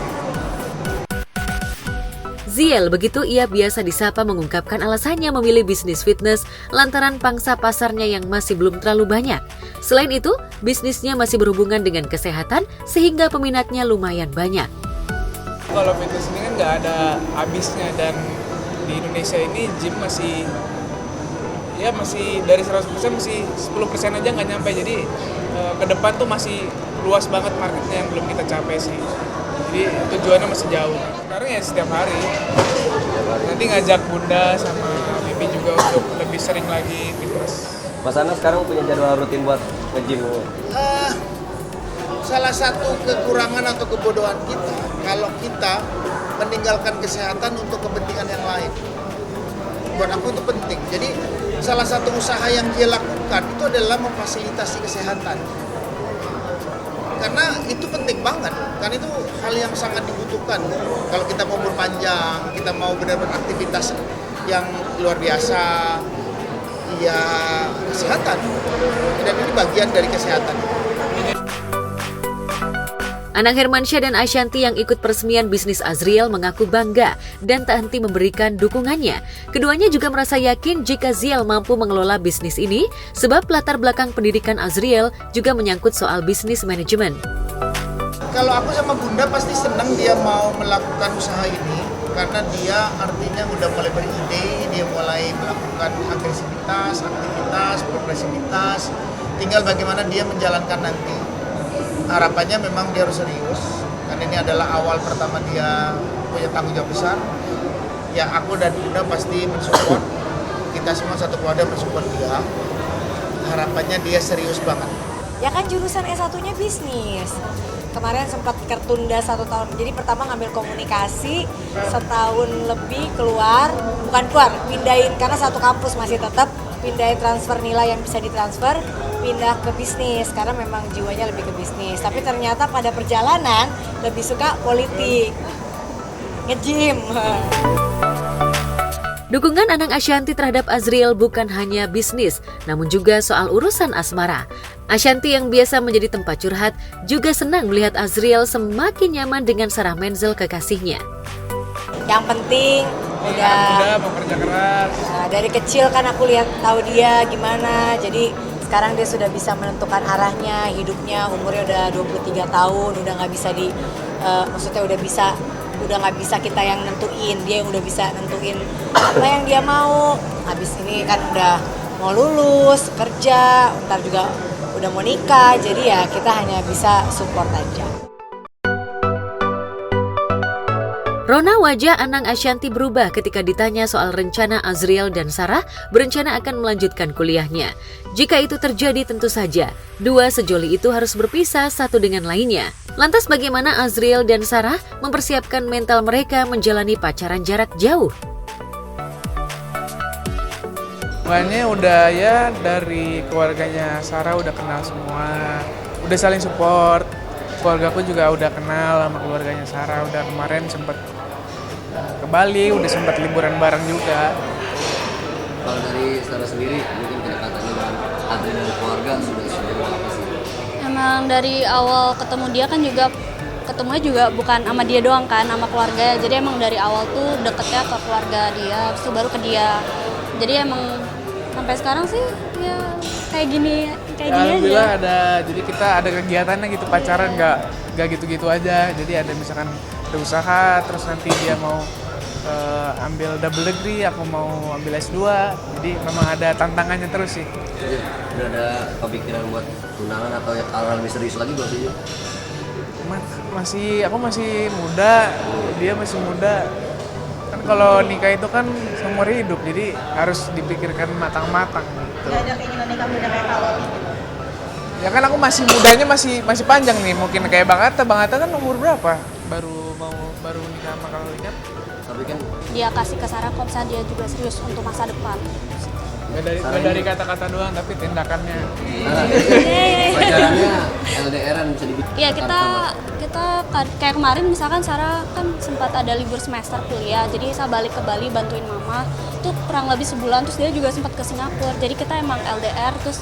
Ziel, begitu ia biasa disapa, mengungkapkan alasannya memilih bisnis fitness lantaran pangsa pasarnya yang masih belum terlalu banyak. Selain itu, bisnisnya masih berhubungan dengan kesehatan sehingga peminatnya lumayan banyak. Kalau fitness ini kan nggak ada habisnya, dan di Indonesia ini gym masih dari 100% masih 10% aja nggak nyampe. Jadi ke depan tuh masih luas banget marketnya yang belum kita capai sih. Jadi tujuannya masih jauh. Sekarang ya setiap hari. Nanti ngajak Bunda sama Bibi juga untuk lebih sering lagi fitness. Mas Ana sekarang punya jadwal rutin buat nge-gym? Salah satu kekurangan atau kebodohan kita, kalau kita meninggalkan kesehatan untuk kepentingan yang lain. Buat aku itu penting. Jadi salah satu usaha yang dia lakukan itu adalah memfasilitasi kesehatan. Karena itu penting banget, karena itu hal yang sangat dibutuhkan. Kalau kita mau berpanjang, kita mau benar-benar aktivitas yang luar biasa, ya kesehatan. Dan ini bagian dari kesehatan. Anang Hermansyah dan Ashanti yang ikut peresmian bisnis Azriel mengaku bangga dan tak henti memberikan dukungannya. Keduanya juga merasa yakin jika Ziel mampu mengelola bisnis ini, sebab latar belakang pendidikan Azriel juga menyangkut soal bisnis manajemen. Kalau aku sama Bunda pasti senang dia mau melakukan usaha ini, karena dia artinya udah mulai beride, dia mulai melakukan agresivitas, aktivitas, progresivitas. Tinggal bagaimana dia menjalankan nanti. Harapannya memang dia harus serius, karena ini adalah awal pertama dia punya tanggung jawab besar. Ya aku dan Bunda pasti mensupport, kita semua satu keluarga mensupport dia. Harapannya dia serius banget. Ya kan jurusan S1-nya bisnis. Kemarin sempat tertunda 1 tahun, jadi pertama ngambil komunikasi, setahun lebih pindahin, karena satu kampus masih tetap, pindahin transfer nilai yang bisa ditransfer, pindah ke bisnis, karena memang jiwanya lebih ke bisnis. Tapi ternyata pada perjalanan lebih suka politik, nge-gym. Dukungan Anang Ashanti terhadap Azriel bukan hanya bisnis, namun juga soal urusan asmara. Ashanti yang biasa menjadi tempat curhat juga senang melihat Azriel semakin nyaman dengan Sarah Menzel, kekasihnya. Yang penting udah bekerja keras. Nah, dari kecil kan aku tahu dia gimana, jadi sekarang dia sudah bisa menentukan arahnya, hidupnya, umurnya udah 23 tahun, udah nggak bisa udah nggak bisa kita yang nentuin, dia yang udah bisa nentuin apa yang dia mau. Habis ini kan udah mau lulus, kerja, ntar juga udah mau nikah, jadi ya kita hanya bisa support aja. Rona, wajah Anang Ashanti berubah ketika ditanya soal rencana Azriel dan Sarah berencana akan melanjutkan kuliahnya. Jika itu terjadi, tentu saja dua sejoli itu harus berpisah satu dengan lainnya. Lantas bagaimana Azriel dan Sarah mempersiapkan mental mereka menjalani pacaran jarak jauh? Makanya udah ya, dari keluarganya Sarah udah kenal semua, udah saling support. Keluarga aku juga udah kenal sama keluarganya Sarah, udah kemarin sempet ke Bali, udah sempet liburan bareng juga. Kalau dari Sarah sendiri, mungkin kedekatannya dengan Adri dan keluarga sudah apa sih? Emang dari awal ketemu dia kan juga ketemunya juga bukan sama dia doang kan, sama keluarga. Jadi emang dari awal tuh deketnya ke keluarga dia, terus baru ke dia. Jadi emang sampai sekarang sih ya kayak gini Alhamdulillah aja. jadi kita ada kegiatannya gitu, pacaran nggak gitu-gitu aja. Jadi ada misalkan ada usaha, terus nanti dia mau ambil double degree, aku mau ambil S2. Jadi memang ada tantangannya terus sih. Jadi, udah ada kepikiran buat tunangan atau hal lebih serius lagi belum sih? Aku masih muda, dia masih muda. Kan kalau nikah itu kan seumur hidup, jadi harus dipikirkan matang-matang gitu. Gak ada keinginan nikah muda kayak kalau gitu? Ya kan aku mudanya masih panjang nih, mungkin kayak Bang Atta kan umur berapa? Baru nikah sama kalau nikah. Tapi kan dia kasih ke Sarah kok dia juga serius untuk masa depan. Nggak dari kata-kata doang, tapi tindakannya. Pacarannya LDR-an bisa dibikin. Iya, kita kayak kemarin misalkan Sarah kan sempat ada libur semester kuliah, jadi saya balik ke Bali bantuin mama itu kurang lebih sebulan, terus dia juga sempat ke Singapura, jadi kita emang LDR terus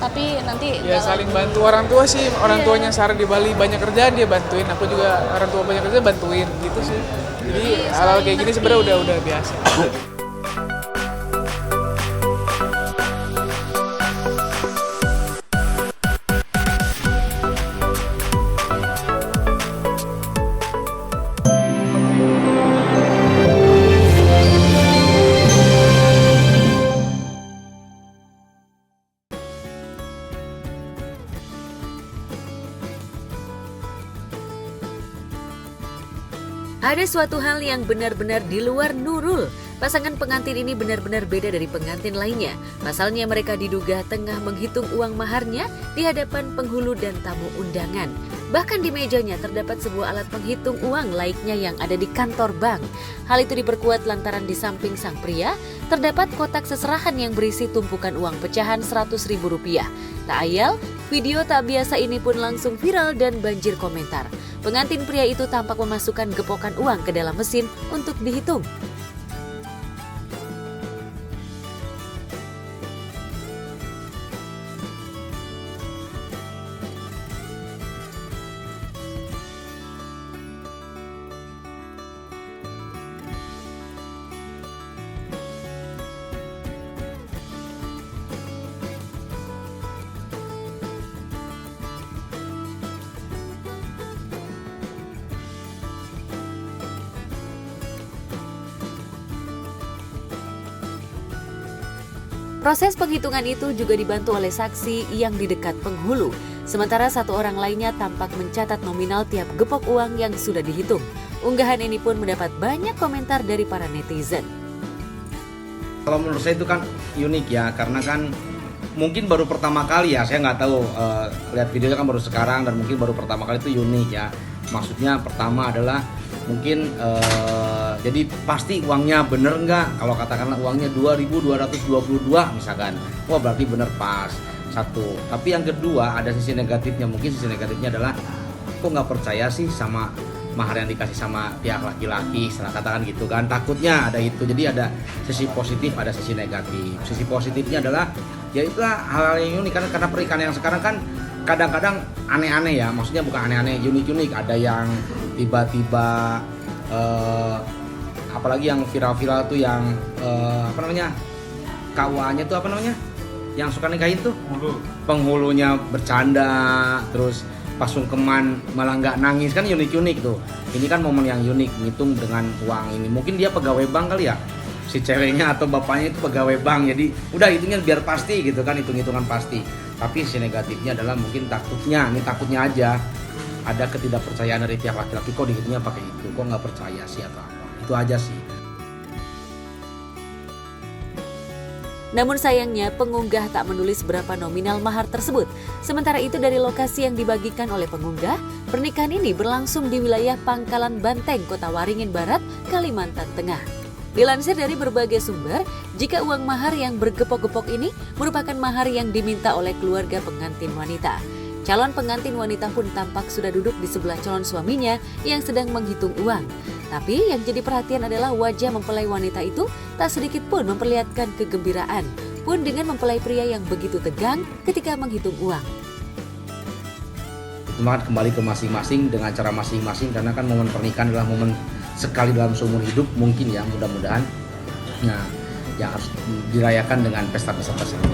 tapi nanti ya saling bantu. Orang tua sih, orang tuanya Sarah di Bali banyak kerjaan dia bantuin, aku juga orang tua banyak kerja bantuin gitu sih. Jadi hal-hal kayak gini sebenarnya udah biasa. Ada suatu hal yang benar-benar di luar Nurul. Pasangan pengantin ini benar-benar beda dari pengantin lainnya. Pasalnya mereka diduga tengah menghitung uang maharnya di hadapan penghulu dan tamu undangan. Bahkan di mejanya terdapat sebuah alat penghitung uang layaknya yang ada di kantor bank. Hal itu diperkuat lantaran di samping sang pria terdapat kotak seserahan yang berisi tumpukan uang pecahan Rp100.000. Tak ayal, video tak biasa ini pun langsung viral dan banjir komentar. Pengantin pria itu tampak memasukkan gepokan uang ke dalam mesin untuk dihitung. Proses penghitungan itu juga dibantu oleh saksi yang di dekat penghulu. Sementara satu orang lainnya tampak mencatat nominal tiap gepok uang yang sudah dihitung. Unggahan ini pun mendapat banyak komentar dari para netizen. Kalau menurut saya itu kan unik ya, karena kan mungkin baru pertama kali ya, saya nggak tahu, lihat videonya kan baru sekarang dan mungkin baru pertama kali itu unik ya. Maksudnya pertama adalah mungkin jadi pasti uangnya bener nggak, kalau katakanlah uangnya 2.222 misalkan, wah berarti bener pas, satu. Tapi yang kedua ada sisi negatifnya, mungkin sisi negatifnya adalah kok nggak percaya sih sama mahar yang dikasih sama pihak laki-laki, setelah katakan gitu kan, takutnya ada itu. Jadi ada sisi positif, ada sisi negatif. Sisi positifnya adalah ya itulah hal-hal yang unik, karena pernikahan yang sekarang kan kadang-kadang aneh-aneh ya, maksudnya bukan aneh-aneh, unik-unik. Ada yang tiba-tiba apalagi yang viral-viral tuh yang KUA-nya tuh yang suka nikahin tuh penghulunya bercanda, terus pas sungkeman malah nggak nangis, kan unik-unik tuh. Ini kan momen yang unik, ngitung dengan uang ini. Mungkin dia pegawai bank kali ya, si ceweknya atau bapaknya itu pegawai bank, jadi udah hitungnya biar pasti gitu kan, hitung-hitungan pasti. Tapi si negatifnya adalah mungkin takutnya aja ada ketidakpercayaan dari pihak laki-laki, kok dihitungnya pakai itu, kok nggak percaya sih atau apa. Itu aja sih. Namun sayangnya pengunggah tak menulis berapa nominal mahar tersebut. Sementara itu dari lokasi yang dibagikan oleh pengunggah, pernikahan ini berlangsung di wilayah Pangkalan Banteng, Kota Waringin Barat, Kalimantan Tengah. Dilansir dari berbagai sumber, jika uang mahar yang bergepok-gepok ini merupakan mahar yang diminta oleh keluarga pengantin wanita. Calon pengantin wanita pun tampak sudah duduk di sebelah calon suaminya yang sedang menghitung uang. Tapi yang jadi perhatian adalah wajah mempelai wanita itu tak sedikit pun memperlihatkan kegembiraan, pun dengan mempelai pria yang begitu tegang ketika menghitung uang. Itu mah kembali ke masing-masing dengan cara masing-masing, karena kan momen pernikahan adalah momen sekali dalam seumur hidup mungkin ya, mudah-mudahan. Nah, yang harus dirayakan dengan pesta-pesta tersebut.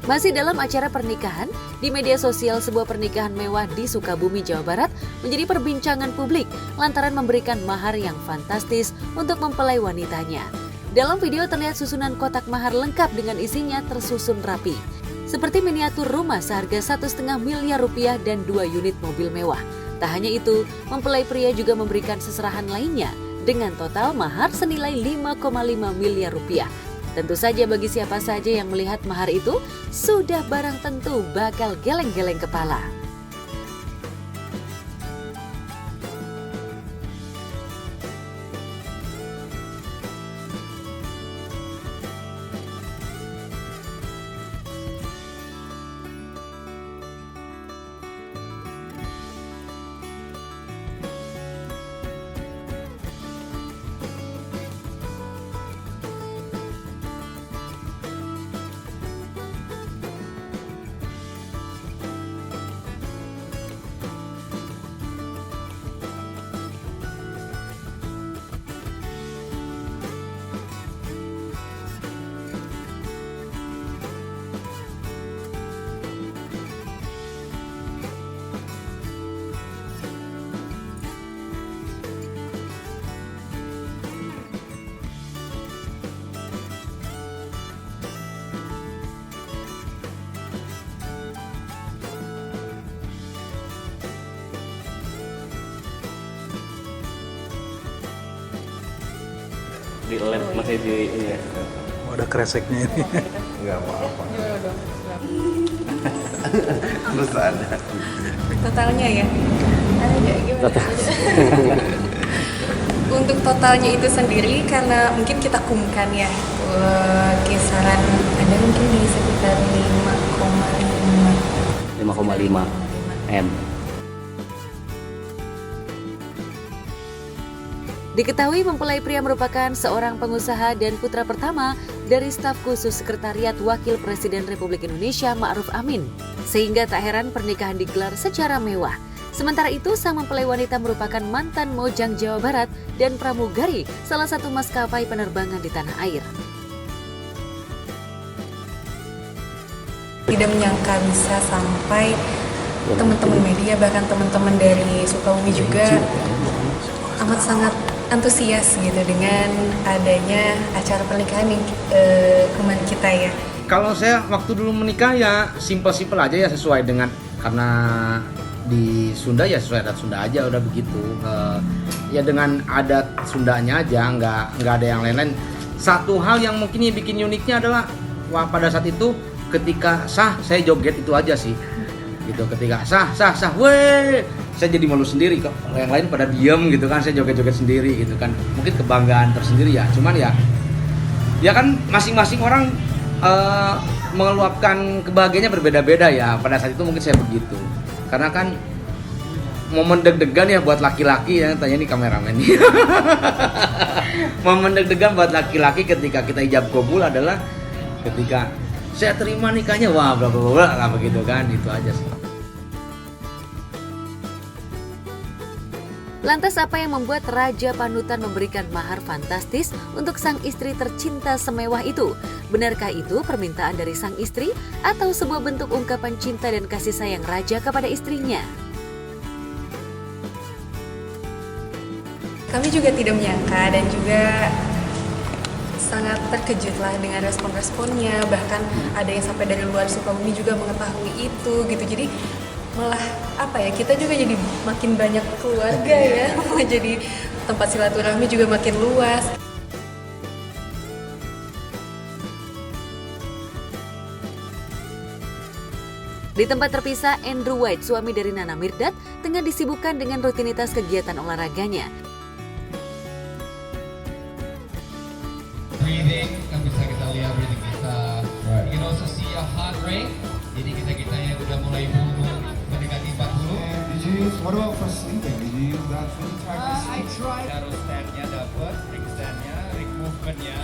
Masih dalam acara pernikahan, di media sosial sebuah pernikahan mewah di Sukabumi, Jawa Barat menjadi perbincangan publik lantaran memberikan mahar yang fantastis untuk mempelai wanitanya. Dalam video terlihat susunan kotak mahar lengkap dengan isinya tersusun rapi. Seperti miniatur rumah seharga 1,5 miliar rupiah dan 2 unit mobil mewah. Tak hanya itu, mempelai pria juga memberikan seserahan lainnya dengan total mahar senilai 5,5 miliar rupiah. Tentu saja bagi siapa saja yang melihat mahar itu, sudah barang tentu bakal geleng-geleng kepala. di lab masih di ini ya. Ada kreseknya ini. Enggak apa-apa. Terus ada. Totalnya ya? Gimana? Untuk totalnya itu sendiri karena mungkin kita kumkan ya, kisaran ada mungkin di sekitar 5,5 M. Diketahui mempelai pria merupakan seorang pengusaha dan putra pertama dari staf khusus Sekretariat Wakil Presiden Republik Indonesia Ma'ruf Amin. Sehingga tak heran pernikahan digelar secara mewah. Sementara itu, sang mempelai wanita merupakan mantan Mojang Jawa Barat dan pramugari salah satu maskapai penerbangan di tanah air. Tidak menyangka bisa sampai teman-teman media, bahkan teman-teman dari Sukabumi juga amat sangat antusias gitu dengan adanya acara pernikahan kemarin kita ya. Kalau saya waktu dulu menikah ya simpel-simpel aja ya, sesuai dengan, karena di Sunda ya sesuai adat Sunda aja, udah begitu. Ya dengan adat Sundanya aja, nggak ada yang lain-lain. Satu hal yang mungkin yang bikin uniknya adalah pada saat itu ketika sah saya joget itu aja sih. Gitu, ketika sah, weh, saya jadi malu sendiri kok. Yang lain pada diem gitu kan, saya joget-joget sendiri gitu kan. Mungkin kebanggaan tersendiri ya. Cuman ya kan masing-masing orang mengeluapkan kebahagiaannya berbeda-beda ya. Pada saat itu mungkin saya begitu. Karena kan momen deg-degan ya buat laki-laki ya, tanya nih kameramen nih. Momen deg-degan buat laki-laki ketika kita ijab kabul adalah ketika saya terima nikahnya, wah bla bla bla lah begitu kan, itu aja sih. Lantas apa yang membuat Raja Panutan memberikan mahar fantastis untuk sang istri tercinta semewah itu? Benarkah itu permintaan dari sang istri atau sebuah bentuk ungkapan cinta dan kasih sayang Raja kepada istrinya? Kami juga tidak menyangka dan juga sangat terkejut lah dengan respon-responnya, bahkan ada yang sampai dari luar Sukabumi juga mengetahui itu gitu. Jadi malah kita juga jadi makin banyak keluarga ya, jadi tempat silaturahmi juga makin luas. Di tempat terpisah, Andrew White, suami dari Nana Mirdad, tengah disibukkan dengan rutinitas kegiatan olahraganya. Breathing, kan bisa kita lihat breathing kita. You can also see a heart rate. Jadi kita-kitanya udah mulai mendekati 40. What about for sleeping? Did you use that for I tried. Taruh stand-nya dapat, ring stand-nya, ring movement-nya.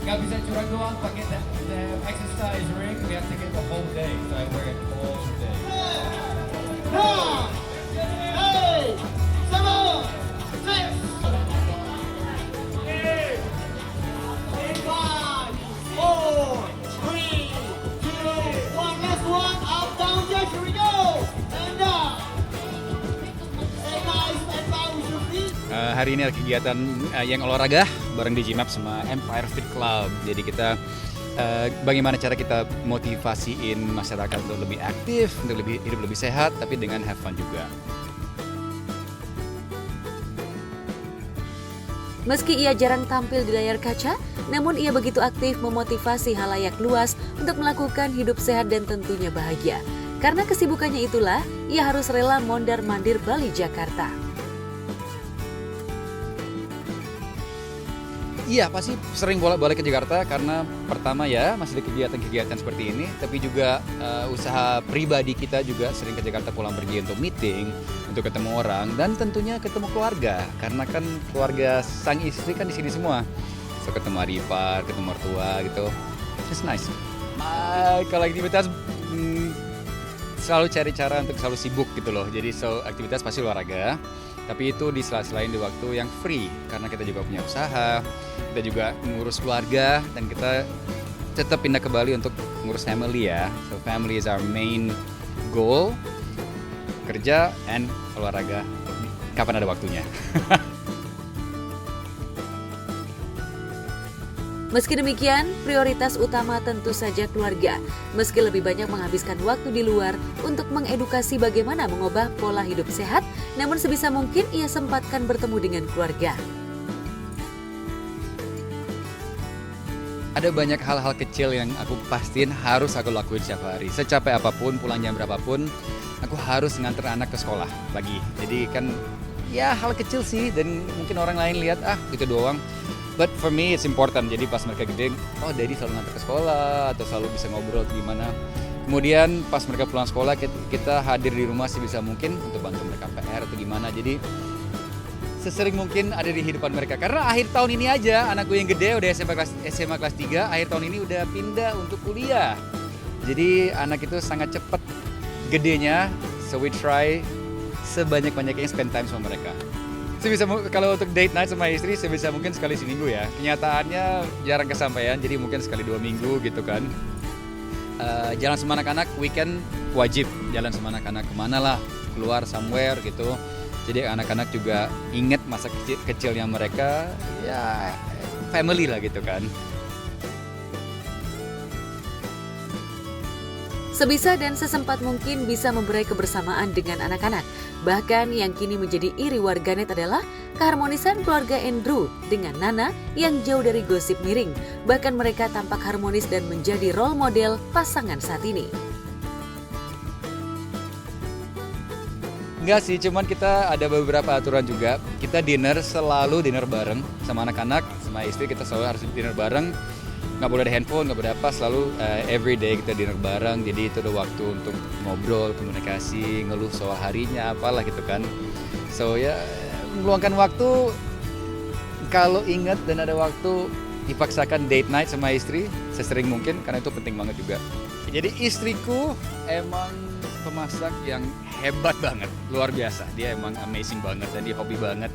Gak bisa curang doang pakai the exercise ring. We have to get the whole day. So I wear it all day. 9, 8, 7, 6. Hari ini ada kegiatan yang olahraga bareng Digimap sama Empire Fit Club. Jadi kita bagaimana cara kita motivasiin masyarakat untuk lebih aktif, untuk hidup lebih sehat, tapi dengan have fun juga. Meski ia jarang tampil di layar kaca, namun ia begitu aktif memotivasi halayak luas untuk melakukan hidup sehat dan tentunya bahagia. Karena kesibukannya itulah, ia harus rela mondar-mandir Bali Jakarta. Iya, pasti sering bolak-balik ke Jakarta karena pertama ya masih ada kegiatan-kegiatan seperti ini, tapi juga usaha pribadi kita juga sering ke Jakarta pulang pergi untuk meeting, untuk ketemu orang dan tentunya ketemu keluarga karena kan keluarga sang istri kan di sini semua. So ketemu adik ipar, ketemu mertua gitu. It's nice. Kalau aktivitas selalu cari cara untuk selalu sibuk gitu loh. Jadi aktivitas pasti olahraga. Tapi itu di sela-selain di waktu yang free karena kita juga punya usaha, kita juga ngurus keluarga dan kita tetap pindah ke Bali untuk ngurus family ya. So family is our main goal, kerja and olahraga kapan ada waktunya. Meski demikian, prioritas utama tentu saja keluarga. Meski lebih banyak menghabiskan waktu di luar untuk mengedukasi bagaimana mengubah pola hidup sehat, namun sebisa mungkin ia sempatkan bertemu dengan keluarga. ada banyak hal-hal kecil yang aku pastiin harus aku lakuin setiap hari. Secapek apapun, pulang jam berapapun, aku harus nganter anak ke sekolah pagi. Jadi kan ya hal kecil sih, dan mungkin orang lain lihat gitu doang. But for me it's important. Jadi pas mereka gede, oh daddy selalu nganter ke sekolah atau selalu bisa ngobrol gimana. Kemudian pas mereka pulang sekolah, kita hadir di rumah sebisa mungkin untuk bantu mereka PR atau gimana. Jadi sesering mungkin ada di kehidupan mereka. Karena akhir tahun ini aja anakku yang gede udah SMA kelas 3, akhir tahun ini udah pindah untuk kuliah. Jadi anak itu sangat cepat gedenya, so we try sebanyak-banyaknya spend time sama mereka. Kalau untuk date night sama istri sebisa mungkin sekali seminggu ya. Kenyataannya jarang kesampaian, jadi mungkin sekali 2 minggu gitu kan. Jalan sama anak-anak, weekend wajib jalan sama anak-anak kemana lah, keluar somewhere gitu. Jadi anak-anak juga inget masa kecilnya mereka, ya family lah gitu kan. Sebisa dan sesempat mungkin bisa memberai kebersamaan dengan anak-anak. Bahkan yang kini menjadi iri warganet adalah keharmonisan keluarga Andrew dengan Nana yang jauh dari gosip miring. Bahkan mereka tampak harmonis dan menjadi role model pasangan saat ini. Enggak sih, cuman kita ada beberapa aturan juga. Kita selalu dinner bareng sama anak-anak, sama istri kita selalu harus dinner bareng. Nggak boleh ada handphone, nggak boleh apa, selalu every day kita dinner bareng. Jadi itu ada waktu untuk ngobrol, komunikasi, ngeluh soal harinya, apalah gitu kan. So ya, meluangkan waktu, kalau ingat dan ada waktu, dipaksakan date night sama istri sesering mungkin, karena itu penting banget juga. Jadi istriku emang pemasak yang hebat banget, luar biasa. Dia emang amazing banget dan dia hobi banget.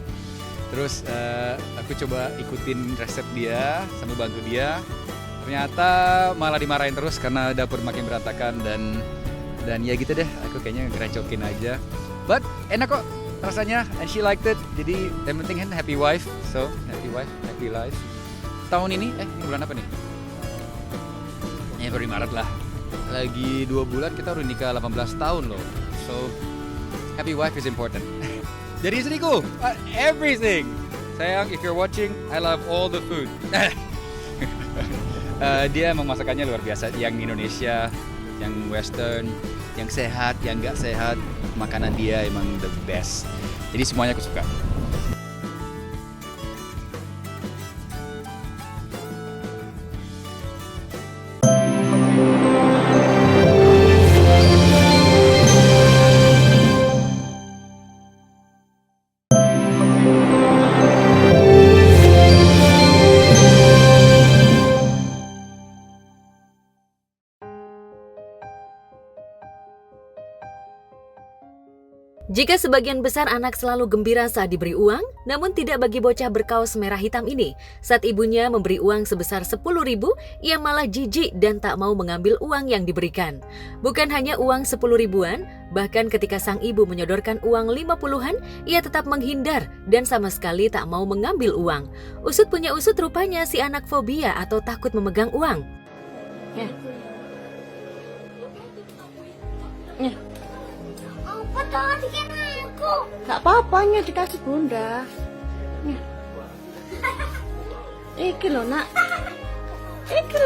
Terus aku coba ikutin resep dia sambil bantu dia. Ternyata malah dimarahin terus karena dapur makin berantakan dan ya gitu deh. Aku kayaknya ngerecokin aja. But enak kok rasanya, and she liked it. Jadi yang penting kan happy wife, so happy wife, happy life. Tahun ini, ini bulan apa nih? Ya baru Maret lah. Lagi 2 bulan kita udah nikah 18 tahun loh. So happy wife is important. Jadi istriku, everything. Sayang, if you're watching, I love all the food. Dia emang masakannya luar biasa. Yang di Indonesia, yang western, yang sehat, yang nggak sehat. Makanan dia emang the best. Jadi semuanya aku suka. Jika sebagian besar anak selalu gembira saat diberi uang, namun tidak bagi bocah berkaos merah hitam ini. Saat ibunya memberi uang sebesar 10.000, ia malah jijik dan tak mau mengambil uang yang diberikan. Bukan hanya uang 10 ribuan, bahkan ketika sang ibu menyodorkan uang 50-an, ia tetap menghindar dan sama sekali tak mau mengambil uang. Usut punya usut, rupanya si anak fobia atau takut memegang uang. Gak apa-apanya dikasih bunda. Iki lo nak. Iki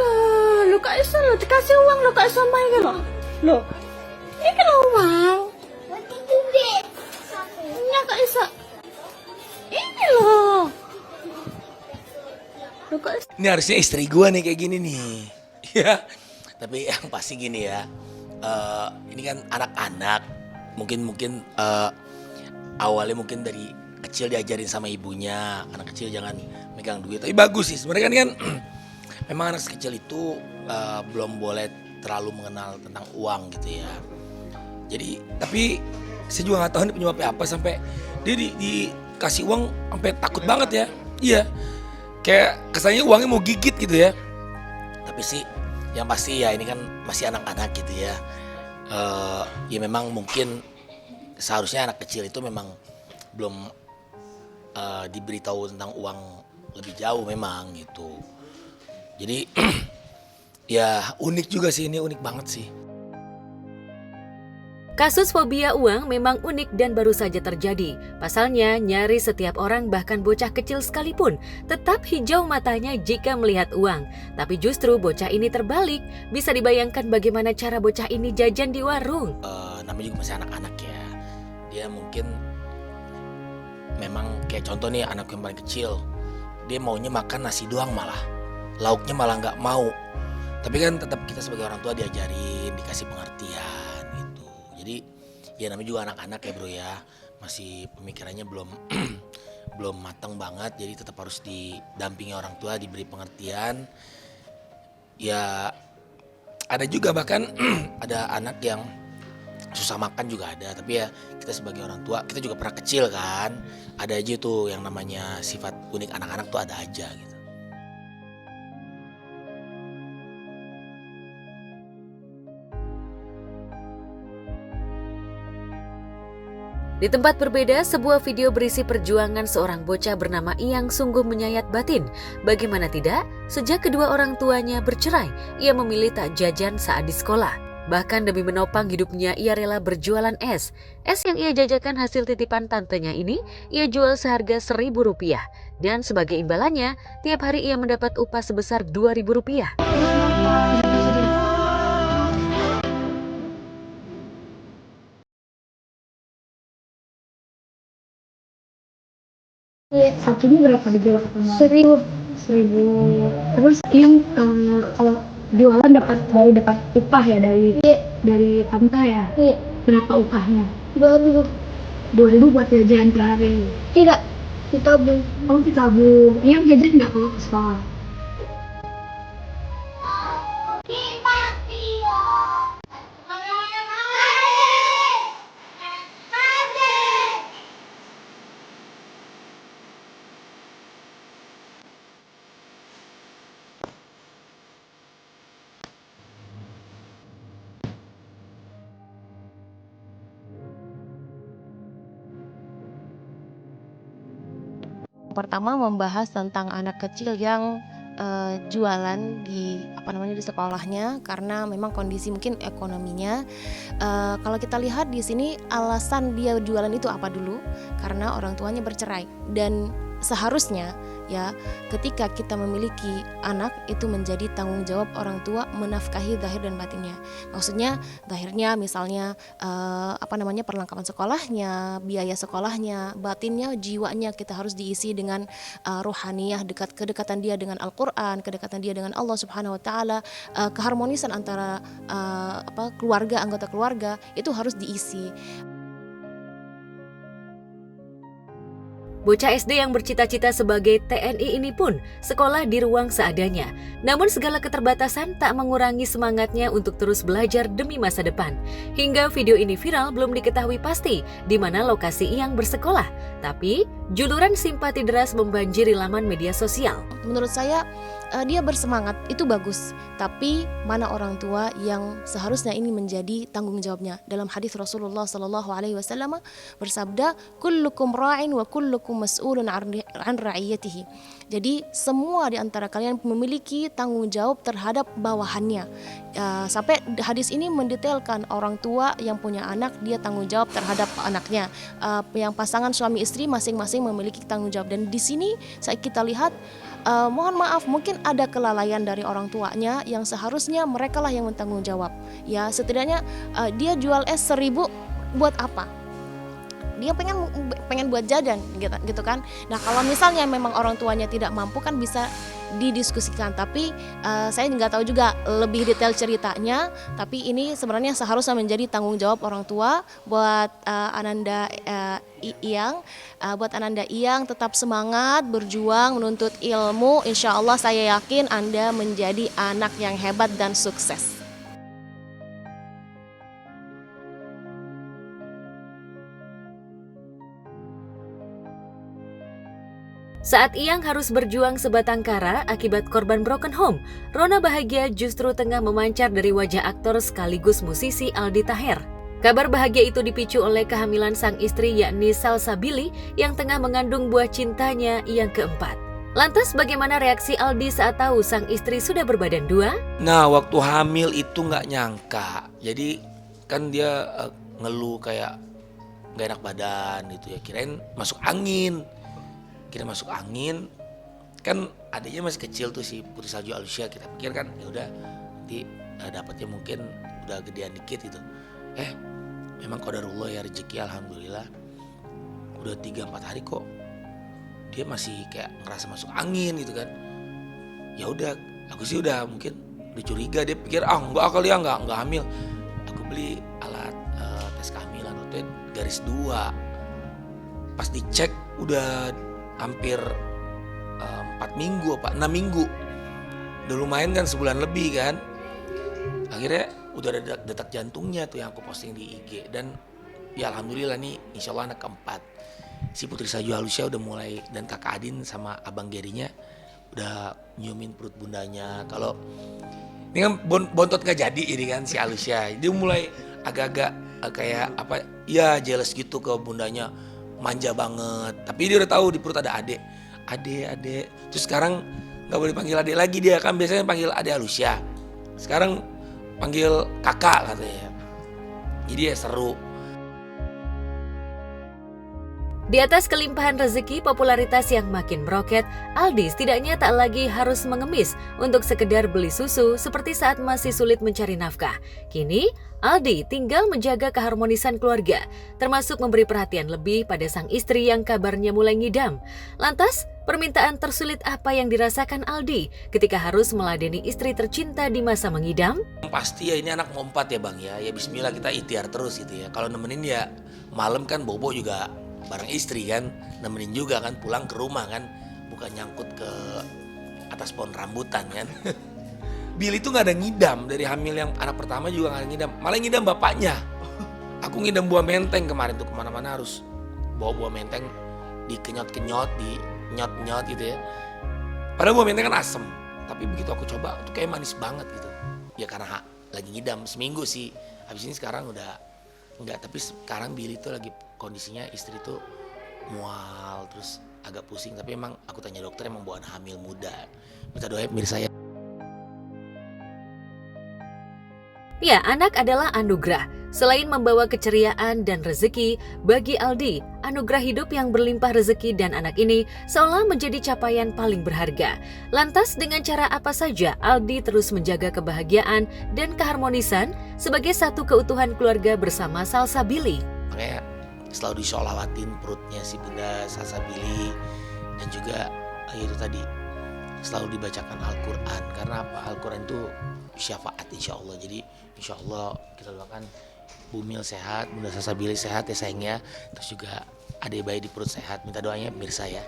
lo kak iso lo dikasih uang lo kak iso main lo. Lo. Iki lo uang. Nya kak iso. Ini lo. Lo kak iso. Ini harusnya istri gua nih kayak gini nih. Ya. Tapi yang pasti gini ya. Ini kan anak-anak. Mungkin awalnya mungkin dari kecil diajarin sama ibunya, anak kecil jangan megang duit. Tapi bagus sih sebenarnya kan memang anak kecil itu belum boleh terlalu mengenal tentang uang gitu ya. Jadi tapi saya juga nggak tahu ini penyebabnya apa sampai dia dikasih uang sampai takut banget ya. Iya, kayak kesannya uangnya mau gigit gitu ya. Tapi sih yang pasti ya ini kan masih anak-anak gitu ya. Ya memang mungkin seharusnya anak kecil itu memang belum diberitahu tentang uang lebih jauh memang gitu. Jadi ya unik juga sih, ini unik banget sih. Kasus fobia uang memang unik dan baru saja terjadi. Pasalnya, nyaris setiap orang bahkan bocah kecil sekalipun tetap hijau matanya jika melihat uang. Tapi justru bocah ini terbalik. Bisa dibayangkan bagaimana cara bocah ini jajan di warung. Namanya juga masih anak-anak ya. Dia mungkin memang kayak contoh nih anak yang paling kecil. Dia maunya makan nasi doang malah. Lauknya malah nggak mau. Tapi kan tetap kita sebagai orang tua diajarin, dikasih pengertian. Jadi ya namanya juga anak-anak ya bro ya, masih pemikirannya belum matang banget, jadi tetap harus didampingi orang tua, diberi pengertian. Ya ada juga bahkan ada anak yang susah makan juga ada, tapi ya kita sebagai orang tua, kita juga pernah kecil kan, ada aja tuh yang namanya sifat unik anak-anak tuh ada aja gitu. Di tempat berbeda, sebuah video berisi perjuangan seorang bocah bernama Iyang sungguh menyayat batin. Bagaimana tidak, sejak kedua orang tuanya bercerai, ia memilih tak jajan saat di sekolah. Bahkan demi menopang hidupnya, ia rela berjualan es. Es yang ia jajakan hasil titipan tantenya ini, ia jual seharga Rp1.000. Dan sebagai imbalannya, tiap hari ia mendapat upah sebesar Rp2.000. Satunya berapa dijual? 1.000. Terus yang kalau jualan baru dapat upah ya dari tante ya? Iya. Berapa upahnya? 2.000. 2.000 buat jajan per hari? Tidak, ditabung. Oh ditabung. Yang jajan nggak kalau ke sekolah? Pertama membahas tentang anak kecil yang jualan di sekolahnya karena memang kondisi mungkin ekonominya. Kalau kita lihat di sini alasan dia jualan itu apa dulu? Karena orang tuanya bercerai dan seharusnya ya ketika kita memiliki anak itu menjadi tanggung jawab orang tua menafkahi zahir dan batinnya. Maksudnya zahirnya misalnya perlengkapan sekolahnya, biaya sekolahnya, batinnya, jiwanya kita harus diisi dengan rohaniyah, kedekatan dia dengan Al-Qur'an, kedekatan dia dengan Allah Subhanahu wa taala, keharmonisan antara anggota keluarga itu harus diisi. Bocah SD yang bercita-cita sebagai TNI ini pun sekolah di ruang seadanya. Namun segala keterbatasan tak mengurangi semangatnya untuk terus belajar demi masa depan. Hingga video ini viral belum diketahui pasti di mana lokasi Iyang bersekolah. Tapi juluran simpati deras membanjiri laman media sosial. Menurut saya dia bersemangat itu bagus, tapi mana orang tua yang seharusnya ini menjadi tanggung jawabnya. Dalam hadis Rasulullah SAW bersabda, kullukum ra'in wa kullukum mas'ulun an ra'iyatihi. Jadi semua di antara kalian memiliki tanggung jawab terhadap bawahannya. Sampai hadis ini mendetailkan orang tua yang punya anak dia tanggung jawab terhadap anaknya. Yang pasangan suami istri masing-masing memiliki tanggung jawab. Dan di sini saat kita lihat mohon maaf mungkin ada kelalaian dari orang tuanya yang seharusnya mereka lah yang bertanggung jawab. Ya setidaknya dia jual es 1.000 buat apa? Dia pengen buat jajan gitu kan. Nah kalau misalnya memang orang tuanya tidak mampu kan bisa didiskusikan, tapi saya nggak tahu juga lebih detail ceritanya. Tapi ini sebenarnya seharusnya menjadi tanggung jawab orang tua buat Ananda Iyang. Buat Ananda Iyang tetap semangat berjuang menuntut ilmu. Insya Allah saya yakin Anda menjadi anak yang hebat dan sukses. Saat Iyang harus berjuang sebatang kara akibat korban broken home, rona bahagia justru tengah memancar dari wajah aktor sekaligus musisi Aldi Taher. Kabar bahagia itu dipicu oleh kehamilan sang istri yakni Salsabili yang tengah mengandung buah cintanya yang keempat. Lantas bagaimana reaksi Aldi saat tahu sang istri sudah berbadan dua? Nah waktu hamil itu nggak nyangka, jadi kan dia ngeluh kayak nggak enak badan gitu ya, kirain masuk angin, kan adiknya masih kecil tuh si Putri Salju Alusia, kita pikir kan ya udah nanti dapatnya mungkin udah gedean dikit gitu. Memang qadarullah ya, rezeki alhamdulillah udah 3-4 hari kok dia masih kayak ngerasa masuk angin gitu kan. Ya udah, aku sih udah mungkin udah curiga, dia pikir enggak kali ya, enggak hamil. Aku beli alat tes kehamilan waktu itu garis 2. Pas dicek udah hampir 4 minggu apa 6 minggu. Udah lumayan kan, sebulan lebih kan. Akhirnya udah ada detak jantungnya tuh yang aku posting di IG. Dan ya alhamdulillah nih insya Allah anak keempat. Si Putri Salju Alusia udah mulai, dan kakak Adin sama abang Gerinya udah nyiumin perut bundanya. Kalau ini kan bontot gak jadi ini kan si Alusia, dia mulai agak-agak kayak apa ya, jealous gitu ke bundanya, manja banget. Tapi dia udah tahu di perut ada adek. Terus sekarang nggak boleh panggil adek lagi, dia kan biasanya panggil adek Alusia, sekarang panggil kakak katanya. Jadi ya seru. Di atas kelimpahan rezeki, popularitas yang makin meroket, Aldi setidaknya tak lagi harus mengemis untuk sekedar beli susu seperti saat masih sulit mencari nafkah. Kini, Aldi tinggal menjaga keharmonisan keluarga, termasuk memberi perhatian lebih pada sang istri yang kabarnya mulai ngidam. Lantas, permintaan tersulit apa yang dirasakan Aldi ketika harus meladeni istri tercinta di masa mengidam? Pasti ya, ini anak mau 4 ya bang ya. Ya bismillah kita ikhtiar terus gitu ya. Kalau nemenin ya malam kan bobo juga bareng istri kan, nemenin juga kan, pulang ke rumah kan, bukan nyangkut ke atas pohon rambutan kan. Billy tuh gak ada ngidam, dari hamil yang anak pertama juga gak ada ngidam, malah ngidam bapaknya. Aku ngidam buah menteng kemarin tuh, kemana-mana harus bawa buah menteng, dikenyot-kenyot, dinyot-nyot gitu ya. Padahal buah menteng kan asem, tapi begitu aku coba tuh kayak manis banget gitu. Ya karena lagi ngidam seminggu sih, habis ini sekarang udah enggak. Tapi sekarang Billy tuh lagi kondisinya, istri tuh mual terus agak pusing. Tapi emang aku tanya dokter, emang bawaan hamil muda. Minta doa pemirsa ya. Ya, anak adalah anugerah. Selain membawa keceriaan dan rezeki, bagi Aldi, anugerah hidup yang berlimpah rezeki dan anak ini seolah menjadi capaian paling berharga. Lantas dengan cara apa saja Aldi terus menjaga kebahagiaan dan keharmonisan sebagai satu keutuhan keluarga bersama Salsabili? Makanya selalu disolawatin perutnya si Bunda Salsabili, dan juga itu tadi selalu dibacakan Al-Quran. Karena apa? Al-Quran itu syafaat insya Allah. Jadi insya Allah kita doakan Bumil sehat, Bunda Salsabili sehat ya sayangnya. Terus juga adik bayi di perut sehat. Minta doanya pemirsa ya.